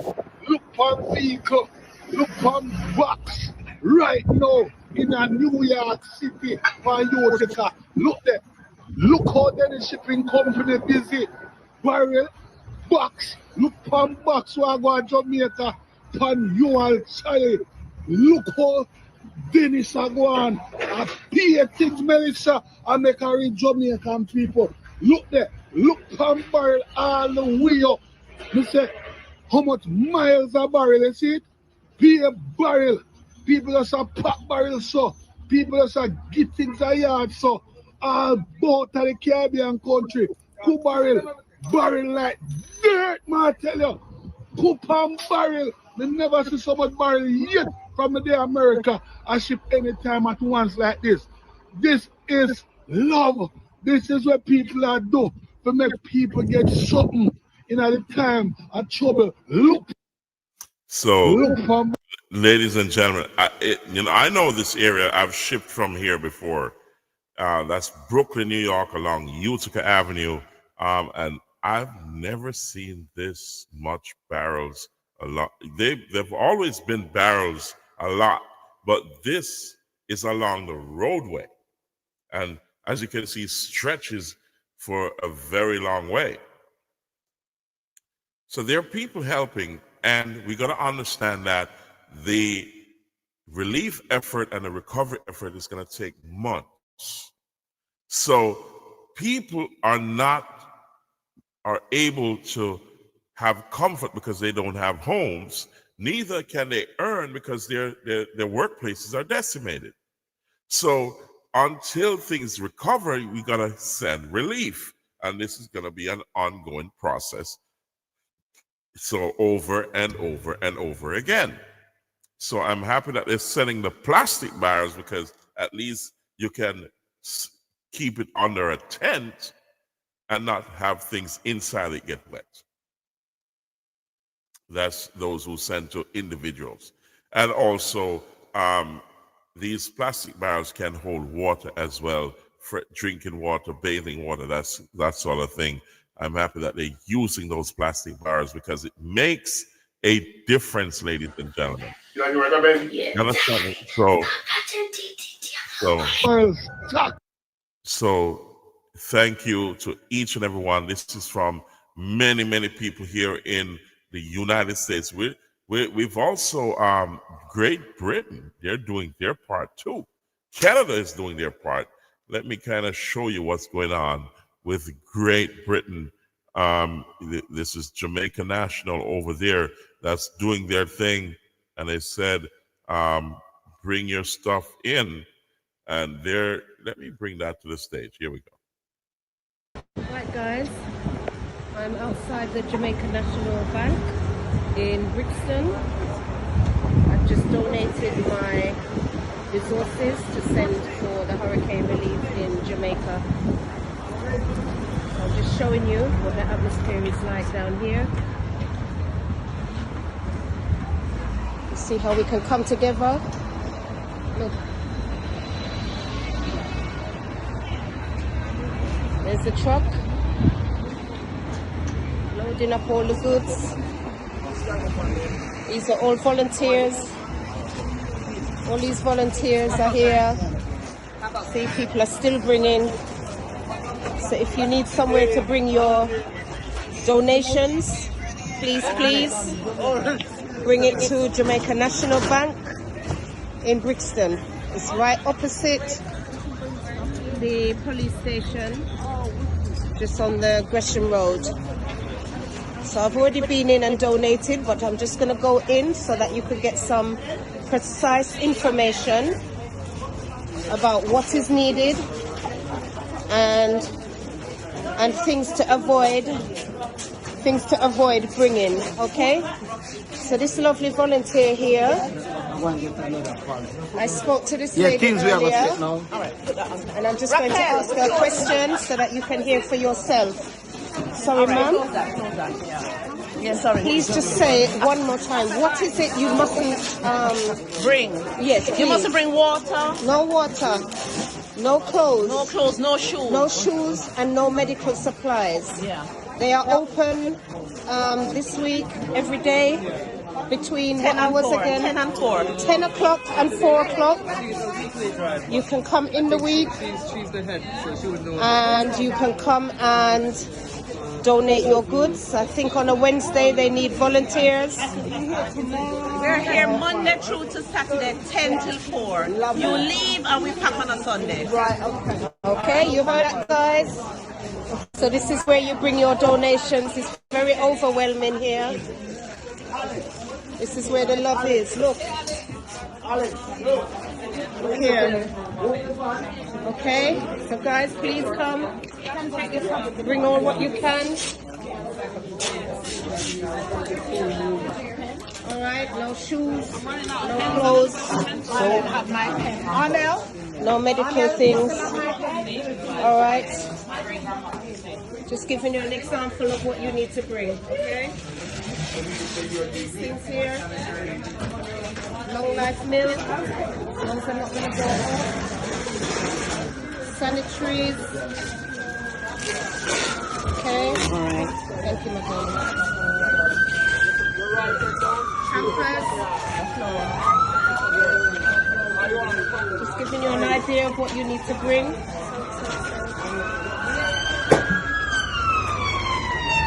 Look on vehicle. Look on box. Right now in a New York City for Utica. Look there. Look how the shipping company busy. Barrel, box. Look on box where I go to Jamaica. Pan Ual Charlie. Look how Dennis are going. I pay things, Melissa, and make her in Jamaican people. Look there. Look on barrel all the way up. You say, how much miles a barrel, you see it? Pay a barrel. People just a pop barrel, so. People just a get things a yard, so. All boat of the Caribbean country. Two barrel. Barrel like dirt, man, I tell you. Coupon barrel. We never see so much barrel yet from the America. I ship anytime at once like this. This is love. This is what people are doing to make people get something in the time of trouble. Look. So, ladies and gentlemen, I know this area. I've shipped from here before. That's Brooklyn, New York, along Utica Avenue, and I've never seen this much barrels. A lot. They've always been barrels a lot, but this is along the roadway, and as you can see, stretches for a very long way. So there are people helping, and we got to understand that the relief effort and the recovery effort is going to take months. So people are able to have comfort because they don't have homes. Neither can they earn because their workplaces are decimated. So until things recover, we got to send relief. And this is going to be an ongoing process. So over and over and over again. So I'm happy that they're sending the plastic barrels because at least you can keep it under a tent and not have things inside it get wet. That's those who send to individuals. And also, these plastic barrels can hold water as well, for drinking water, bathing water, that sort of thing. I'm happy that they're using those plastic barrels because it makes a difference, ladies and gentlemen. You understand? So thank you to each and every one. This is from many, many people here in the United States. We've also Great Britain. They're doing their part too. Canada is doing their part. Let me kind of show you what's going on with Great Britain. This is Jamaica National over there that's doing their thing, and they said, bring your stuff in. And let me bring that to the stage. Here we go. Right, guys, I'm outside the Jamaica National Bank in Brixton. I've just donated my resources to send for the hurricane relief in Jamaica. So I'm just showing you what the atmosphere is like down here. You see how we can come together? Look. There's the truck loading up all the goods. These are all volunteers. All these volunteers are here See, people are still bringing. So if you need somewhere to bring your donations, please bring it to Jamaica National Bank in Brixton. It's right opposite the police station, just on the Gresham Road. So I've already been in and donated, but I'm just going to go in so that you could get some precise information about what is needed and things to avoid bringing. Okay, so this lovely volunteer here, I spoke to this lady earlier, and I'm just going to ask her a question so that you can hear for yourself. Sorry, ma'am. Yeah, sorry. Please just say it one more time. What is it you mustn't bring? Yes, you mustn't bring water. No water. No clothes. No clothes, no shoes. No shoes and no medical supplies. Yeah. They are open this week, every day, between 10 what hours and 4. again? 10 and 4. 10 o'clock and 4 o'clock. You can come in the week and you can come and donate your goods. I think on a Wednesday they need volunteers. We're here Monday through to Saturday, 10 till 4. You leave and we pack on a Sunday. Right, okay. Okay, you heard that, guys? So this is where you bring your donations. It's very overwhelming here. This is where the love is. Look. Look here. Okay, so guys, please come. Bring on what you can. All right, no shoes, no clothes, no medical things. All right, just giving you an example of what you need to bring. Okay, these things here. Long life milk. Those are not going to go off. Sanitaries. Okay. All right. Thank you, madam. Pampers. Just giving you an idea of what you need to bring.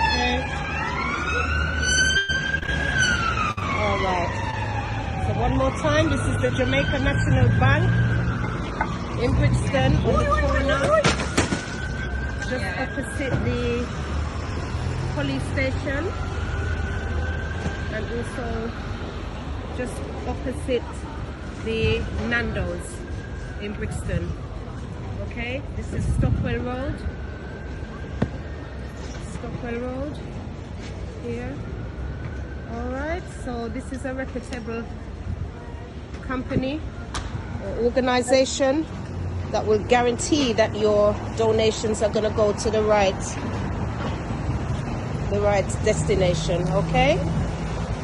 Okay. All right. So one more time, this is the Jamaica National Bank in Brixton on the corner, just opposite the police station, and also just opposite the Nando's in Brixton. Okay, this is Stockwell Road. Stockwell Road here. All right, so this is a reputable company or organization that will guarantee that your donations are going to go to the right destination. Okay,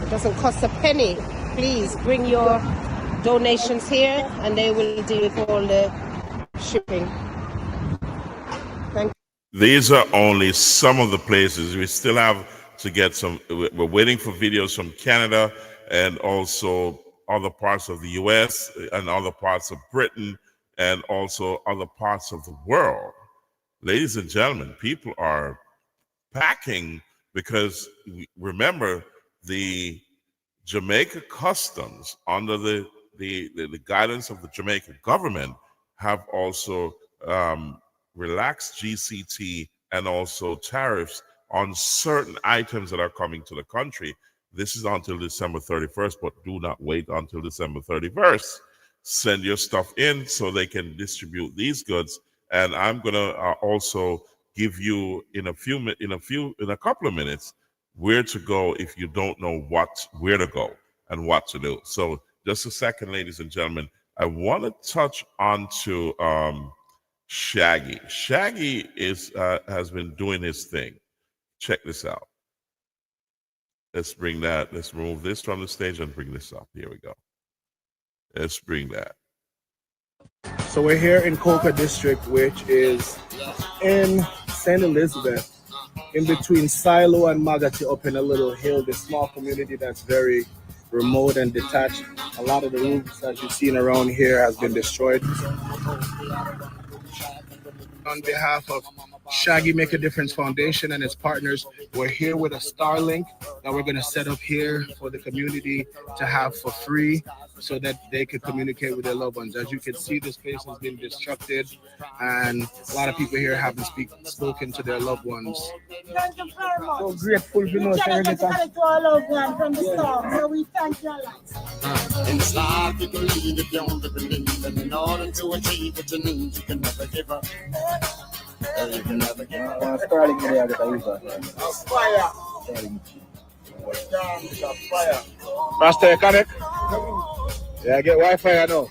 it doesn't cost a penny. Please bring your donations here and they will deal with all the shipping. Thank you. These are only some of the places. We still have to get some. We're waiting for videos from Canada and also other parts of the US and other parts of Britain and also other parts of the world. Ladies and gentlemen, people are packing because remember the Jamaica Customs under the guidance of the Jamaican government have also relaxed GCT and also tariffs on certain items that are coming to the country. This is until December 31st, but do not wait until December 31st. Send your stuff in so they can distribute these goods. And I'm gonna also give you in a couple of minutes where to go if you don't know where to go and what to do. So just a second, ladies and gentlemen, I want to touch on to Shaggy. Shaggy has been doing his thing. Check this out. Let's remove this from the stage and bring this up. Here we go. Let's bring that. So we're here in Coca District, which is in St. Elizabeth, in between Silo and Magati, up in a little hill, this small community that's very remote and detached. A lot of the roofs that you've seen around here has been destroyed. On behalf of Shaggy Make a Difference Foundation and its partners, we're here with a Starlink that we're going to set up here for the community to have for free so that they can communicate with their loved ones. As you can see, this place has been disrupted and a lot of people here haven't spoken to their loved ones. Thank you very much. So grateful to know to our loved one from the storm. So we thank you a lot. In this life, you can lead if you only believe, and in order to achieve what you need, you can never give up. You can never give up. Starting today, I got to use that. Fire. Master, you connect? Yeah, I get Wi-Fi, I know.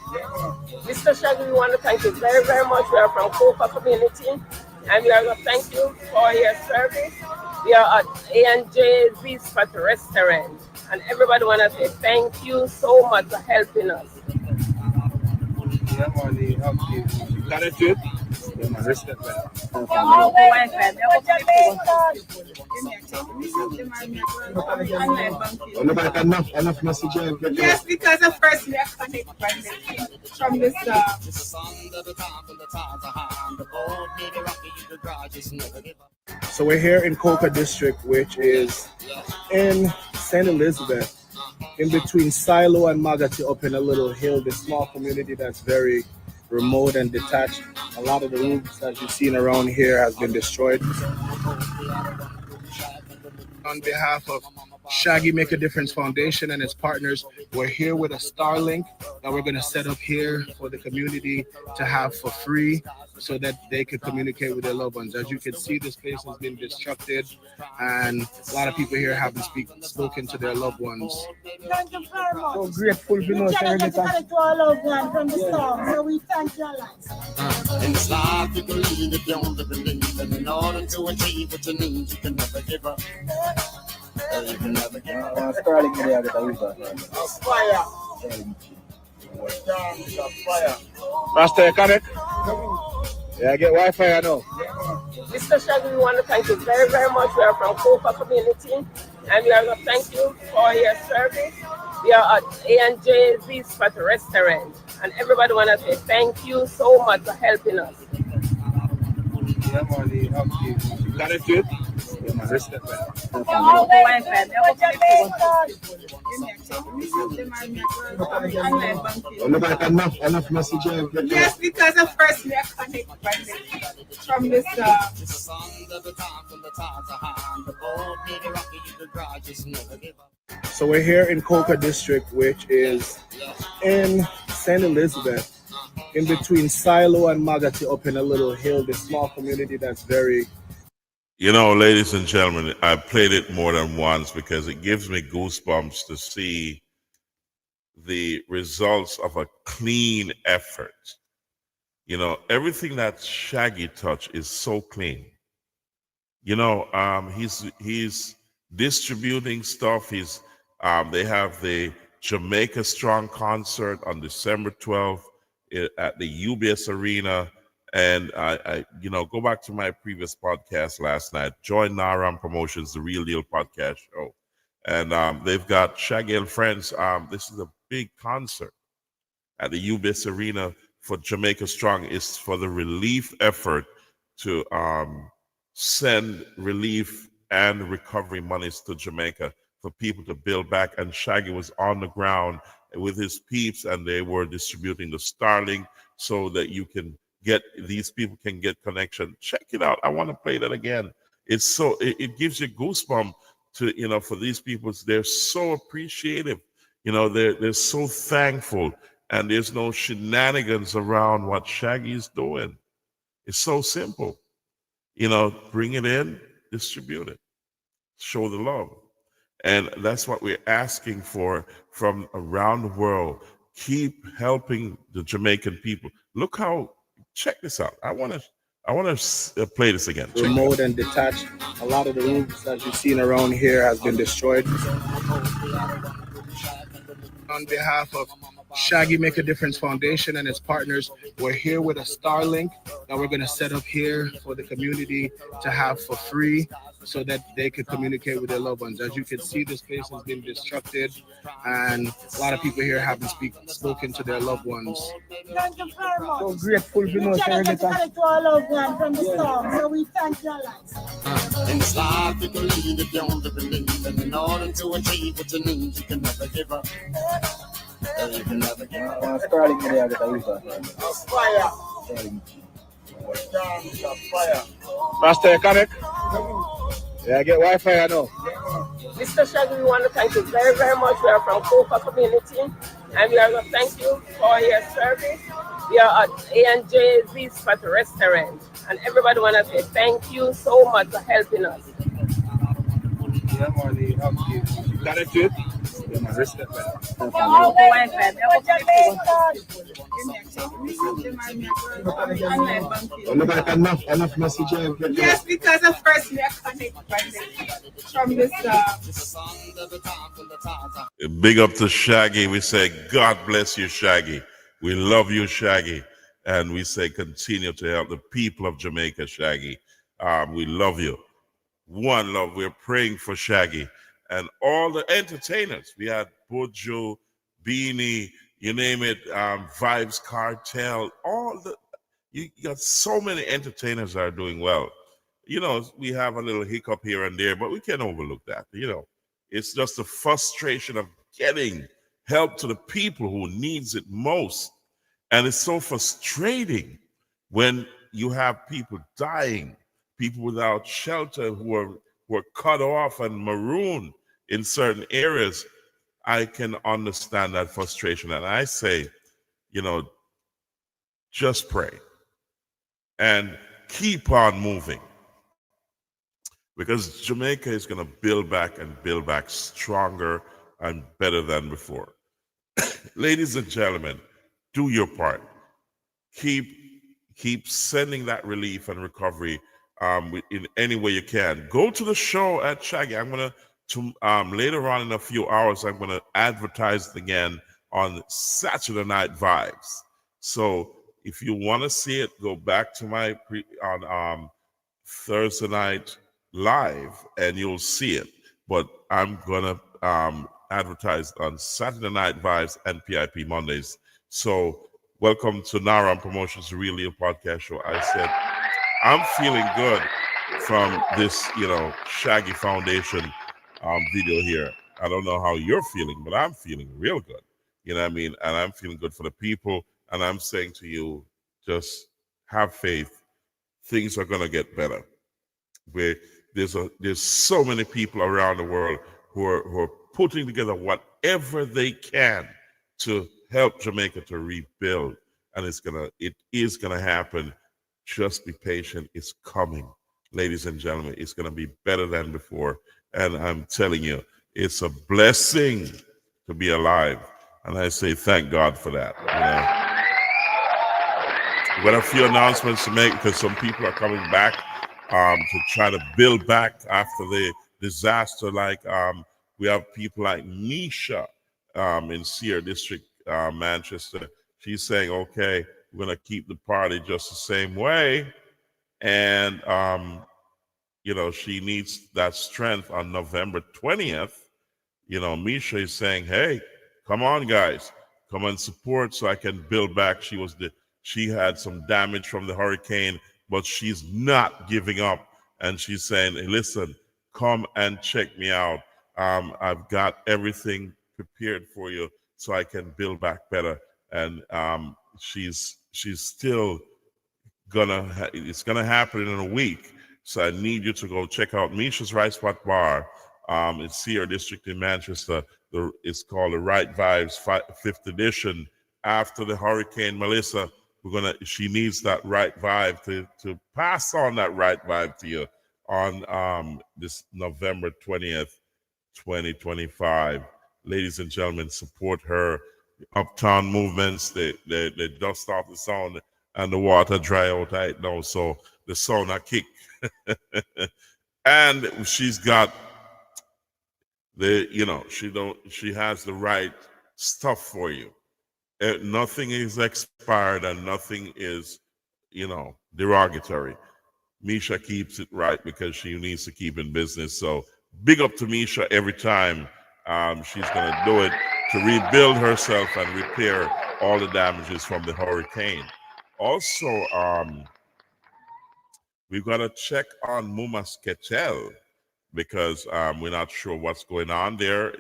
Mr. Shaggy, we want to thank you very, very much. We are from Copa community, and we are going to thank you for your service. We are at A&J's Spot Restaurant, and everybody want to say thank you so much for helping us. Yeah, money, connect it? Yeah, man, respect that. Enough message. Yes, because the first we are connected from the start. So we're here in Coca District, which is in St. Elizabeth, in between Silo and Magati, up in a little hill, this small community that's very remote and detached. A lot of the roofs, as you've seen around here, has been destroyed. On behalf of Shaggy Make a Difference Foundation and its partners, we're here with a Starlink that we're going to set up here for the community to have for free so that they can communicate with their loved ones. As you can see, this place has been disrupted and a lot of people here haven't spoken to their loved ones. Thank you very much. So grateful to know to our loved one from the storm. So we thank you a lot. In this life, you can lead if you only believe, and in order to achieve what you need, you can never give up. You can never give up. Starting today, I got to use that. Fire. Master, you connect? Yeah, I get Wi-Fi, I know. Mr. Shaggy, we want to thank you very, very much. We are from Copa community, and we are going to thank you for your service. We are at A&J's Spot Restaurant, and everybody want to say thank you so much for helping us. Yeah, money, connect it? Yeah, man, respect that. Enough message. Yes, because the first we are connected from the start. So we're here in Coca District, which is in St. Elizabeth, in between Silo and Magati, up in a little hill, this small community that's very... You know, ladies and gentlemen, I've played it more than once because it gives me goosebumps to see the results of a clean effort. You know, everything that Shaggy touched is so clean. You know, he's distributing stuff. They have the Jamaica Strong concert on December 12th at the UBS Arena. And I go back to my previous podcast last night. Join Naram Promotions, the Real Deal podcast show, and they've got Shaggy and Friends. This is a big concert at the UBS Arena for Jamaica Strong. It's for the relief effort to send relief and recovery monies to Jamaica for people to build back. And Shaggy was on the ground with his peeps, and they were distributing the Starlink so that these people can get connection. Check it out. I want to play that again. It gives you goosebumps to, for these people. They're so appreciative. They're so thankful, and there's no shenanigans around what Shaggy's doing. It's so simple. Bring it in, distribute it, show the love. And that's what we're asking for from around the world. Keep helping the Jamaican people. Check this out. I want to play this again. Remote and detached. A lot of the roofs, as you've seen around here, has been destroyed. On behalf of Shaggy Make a Difference Foundation and its partners. We're here with a Starlink that we're going to set up here for the community to have for free so that they can communicate with their loved ones. As you can see, this place has been disrupted and a lot of people here haven't spoken to their loved ones. Thank you very much. So grateful to know to our loved one from the storm, so we thank you a lot. In this life, you can lead if you only believe. And in order to achieve what you need, you can never give up. You can never give up. Master, connect? Yeah, I get Wi-Fi, I know. Mr. Shaggy, we want to thank you very, very much. We are from Copa community, and we are going to thank you for your service. We are at A&J's Spot Restaurant, and everybody want to say thank you so much for helping us. Connect it? Yeah, my respect, man. Enough message. Yes, because of first we are connected from this. Big up to Shaggy. We say, God bless you, Shaggy. We love you, Shaggy. And we say, continue to help the people of Jamaica, Shaggy. We love you. One love. We're praying for Shaggy. And all the entertainers. We had Bojo, Beanie, you name it, Vibes Cartel, you got so many entertainers that are doing well. You know, we have a little hiccup here and there, but we can't overlook that. You know, it's just the frustration of getting help to the people who needs it most. And it's so frustrating when you have people dying, people without shelter who are cut off and marooned in certain areas. I can understand that frustration. And I say, you know, just pray and keep on moving, because Jamaica is going to build back stronger and better than before. Ladies and gentlemen, do your part. Keep sending that relief and recovery in any way you can. Go to the show at Shaggy. I'm going to later on in a few hours, I'm going to advertise it again on Saturday Night Vibes. So if you want to see it, go back to my on Thursday Night Live and you'll see it. But I'm going to advertise on Saturday Night Vibes and PIP Mondays. So welcome to Naram Promotions, the Real Deal Podcast Show. I said, I'm feeling good from this, Shaggy Foundation video here. I don't know how you're feeling, but I'm feeling real good. You know what I mean? And I'm feeling good for the people. And I'm saying to you, just have faith. Things are going to get better. There's so many people around the world who are putting together whatever they can to help Jamaica to rebuild. And it is gonna happen. Just be patient. It's coming. Ladies and gentlemen, it's gonna be better than before. And I'm telling you, it's a blessing to be alive. And I say thank God for that. We've got a few announcements to make because some people are coming back to try to build back after the disaster. Like we have people like Nisha in Sierra District, Manchester. She's saying, okay, we're going to keep the party just the same way. And, she needs that strength on November 20th. Misha is saying, hey, come on, guys, come and support so I can build back. She had some damage from the hurricane, but she's not giving up. And she's saying, hey, listen, come and check me out. I've got everything prepared for you so I can build back better. And she's still it's gonna happen in a week. So I need you to go check out Misha's Right Spot Bar. It's Sierra District in Manchester. It's called the Right Vibes 5th edition. After the Hurricane Melissa, she needs that right vibe to pass on that right vibe to you on this November 20th, 2025. Ladies and gentlemen, support her. Uptown movements, they dust off the sound and the water dry out right now, so the sound a kick. And she's got she has the right stuff for you. Nothing is expired and nothing is, derogatory. Misha keeps it right because she needs to keep in business. So big up to Misha every time she's going to do it to rebuild herself and repair all the damages from the hurricane. Also, we've got to check on Mumasketel because we're not sure what's going on there.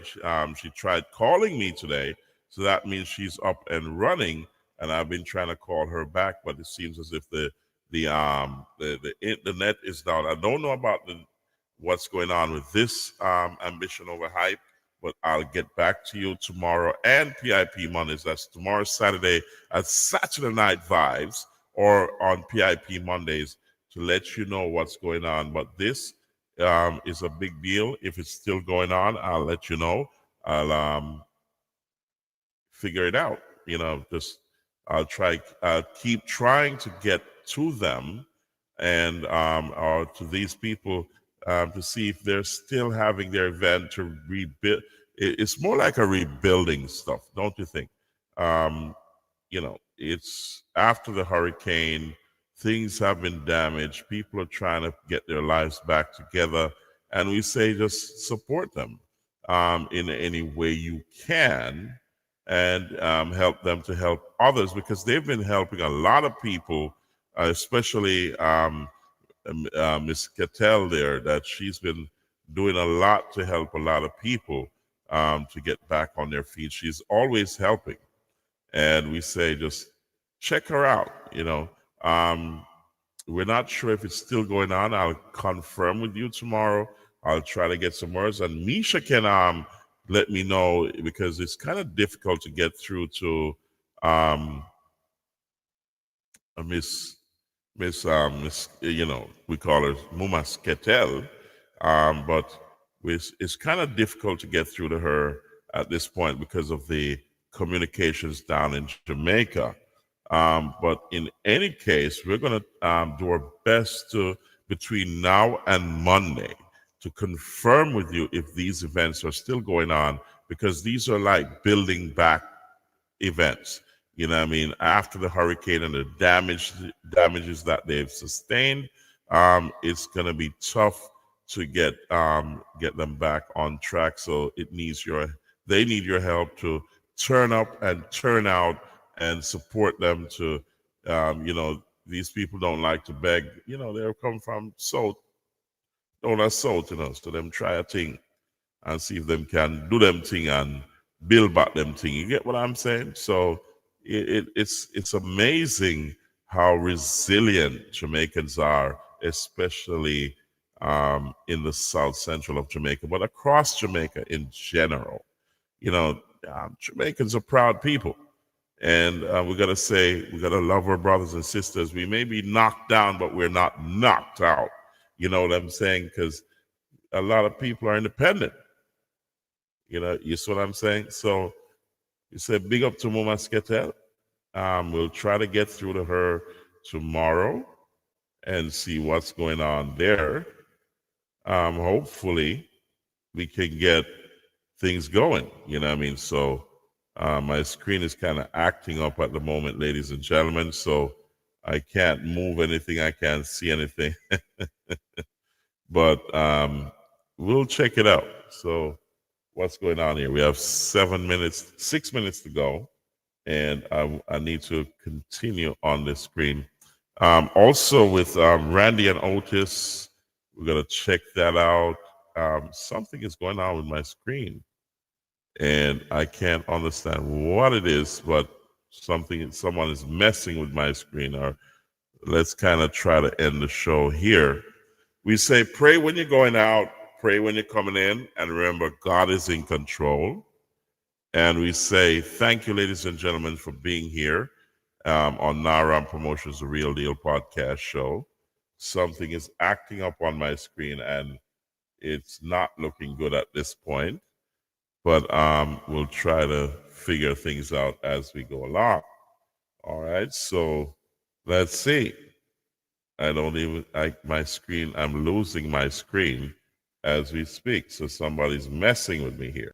She tried calling me today, so that means she's up and running. And I've been trying to call her back, but it seems as if the internet is down. I don't know about what's going on with this Ambition Over Hype, but I'll get back to you tomorrow and PIP Mondays. That's tomorrow, Saturday, at Saturday Night Vibes, or on PIP Mondays to let you know what's going on. But this is a big deal. If it's still going on, I'll let you know. I'll figure it out. I'll keep trying to get to them and or to these people to see if they're still having their event to rebuild. It's more like a rebuilding stuff, don't you think? It's after the hurricane, things have been damaged. People are trying to get their lives back together, and we say just support them in any way you can, and help them to help others, because they've been helping a lot of people, especially Miss Cattell there, that she's been doing a lot to help a lot of people to get back on their feet. She's always helping. And we say just check her out, We're not sure if it's still going on. I'll confirm with you tomorrow. I'll try to get some words. And Misha can let me know, because it's kind of difficult to get through to Miss, we call her Mumas Ketel, but it's kind of difficult to get through to her at this point because of the communications down in Jamaica. But in any case, we're going to do our best to, between now and Monday, to confirm with you if these events are still going on, because these are like building back events. After the hurricane and the damages that they've sustained, it's going to be tough to get them back on track. So they need your help to turn up and turn out and support them to, these people don't like to beg. They're come from South, so them try a thing and see if them can do them thing and build back them thing. You get what I'm saying? So it's amazing how resilient Jamaicans are, especially in the South Central of Jamaica, but across Jamaica in general. Jamaicans are proud people. And we got to love our brothers and sisters. We may be knocked down, but we're not knocked out. You know what I'm saying? Because a lot of people are independent. You see what I'm saying? So you said big up to Muma Sketel. We'll try to get through to her tomorrow and see what's going on there. Hopefully we can get things going. You know what I mean? So my screen is kind of acting up at the moment, ladies and gentlemen. So I can't move anything. I can't see anything. But we'll check it out. So what's going on here? We have 6 minutes to go. And I need to continue on this screen. Also with Randy and Otis, we're going to check that out. Something is going on with my screen. And I can't understand what it is, but someone is messing with my screen. Or let's kind of try to end the show here. We say, pray when you're going out, pray when you're coming in, and remember, God is in control. And we say, thank you, ladies and gentlemen, for being here on Naram Promotions, The Real Deal podcast show. Something is acting up on my screen, and it's not looking good at this point. But we'll try to figure things out as we go along. All right, so let's see. I'm losing my screen as we speak. So somebody's messing with me here.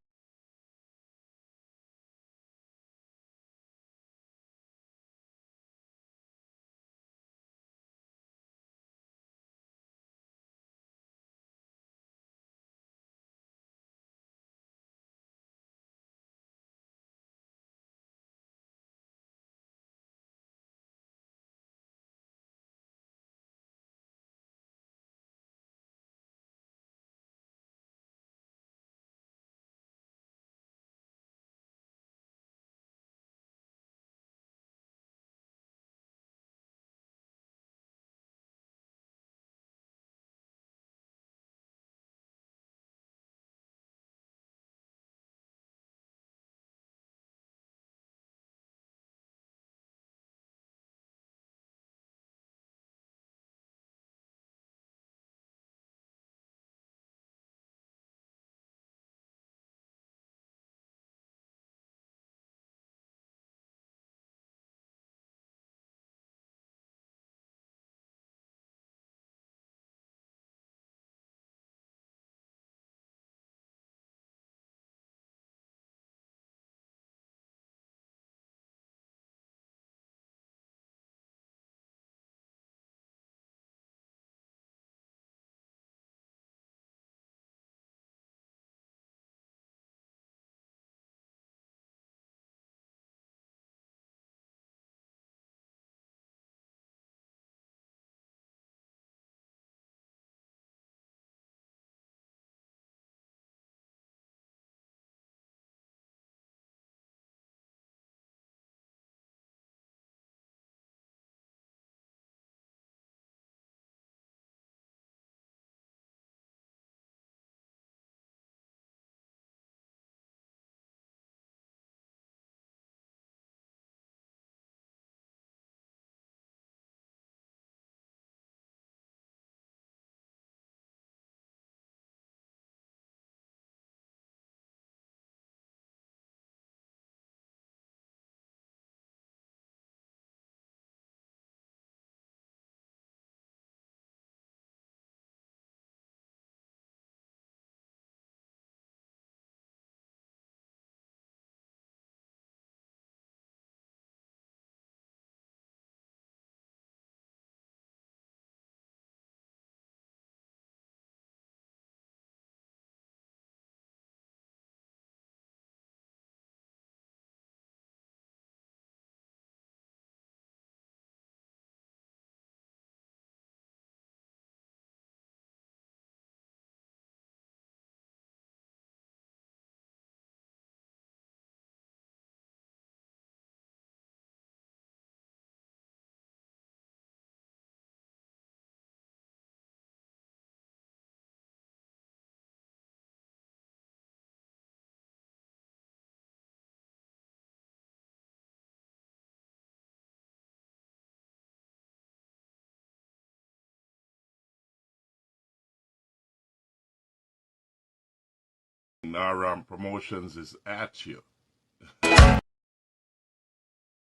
our promotions is at you.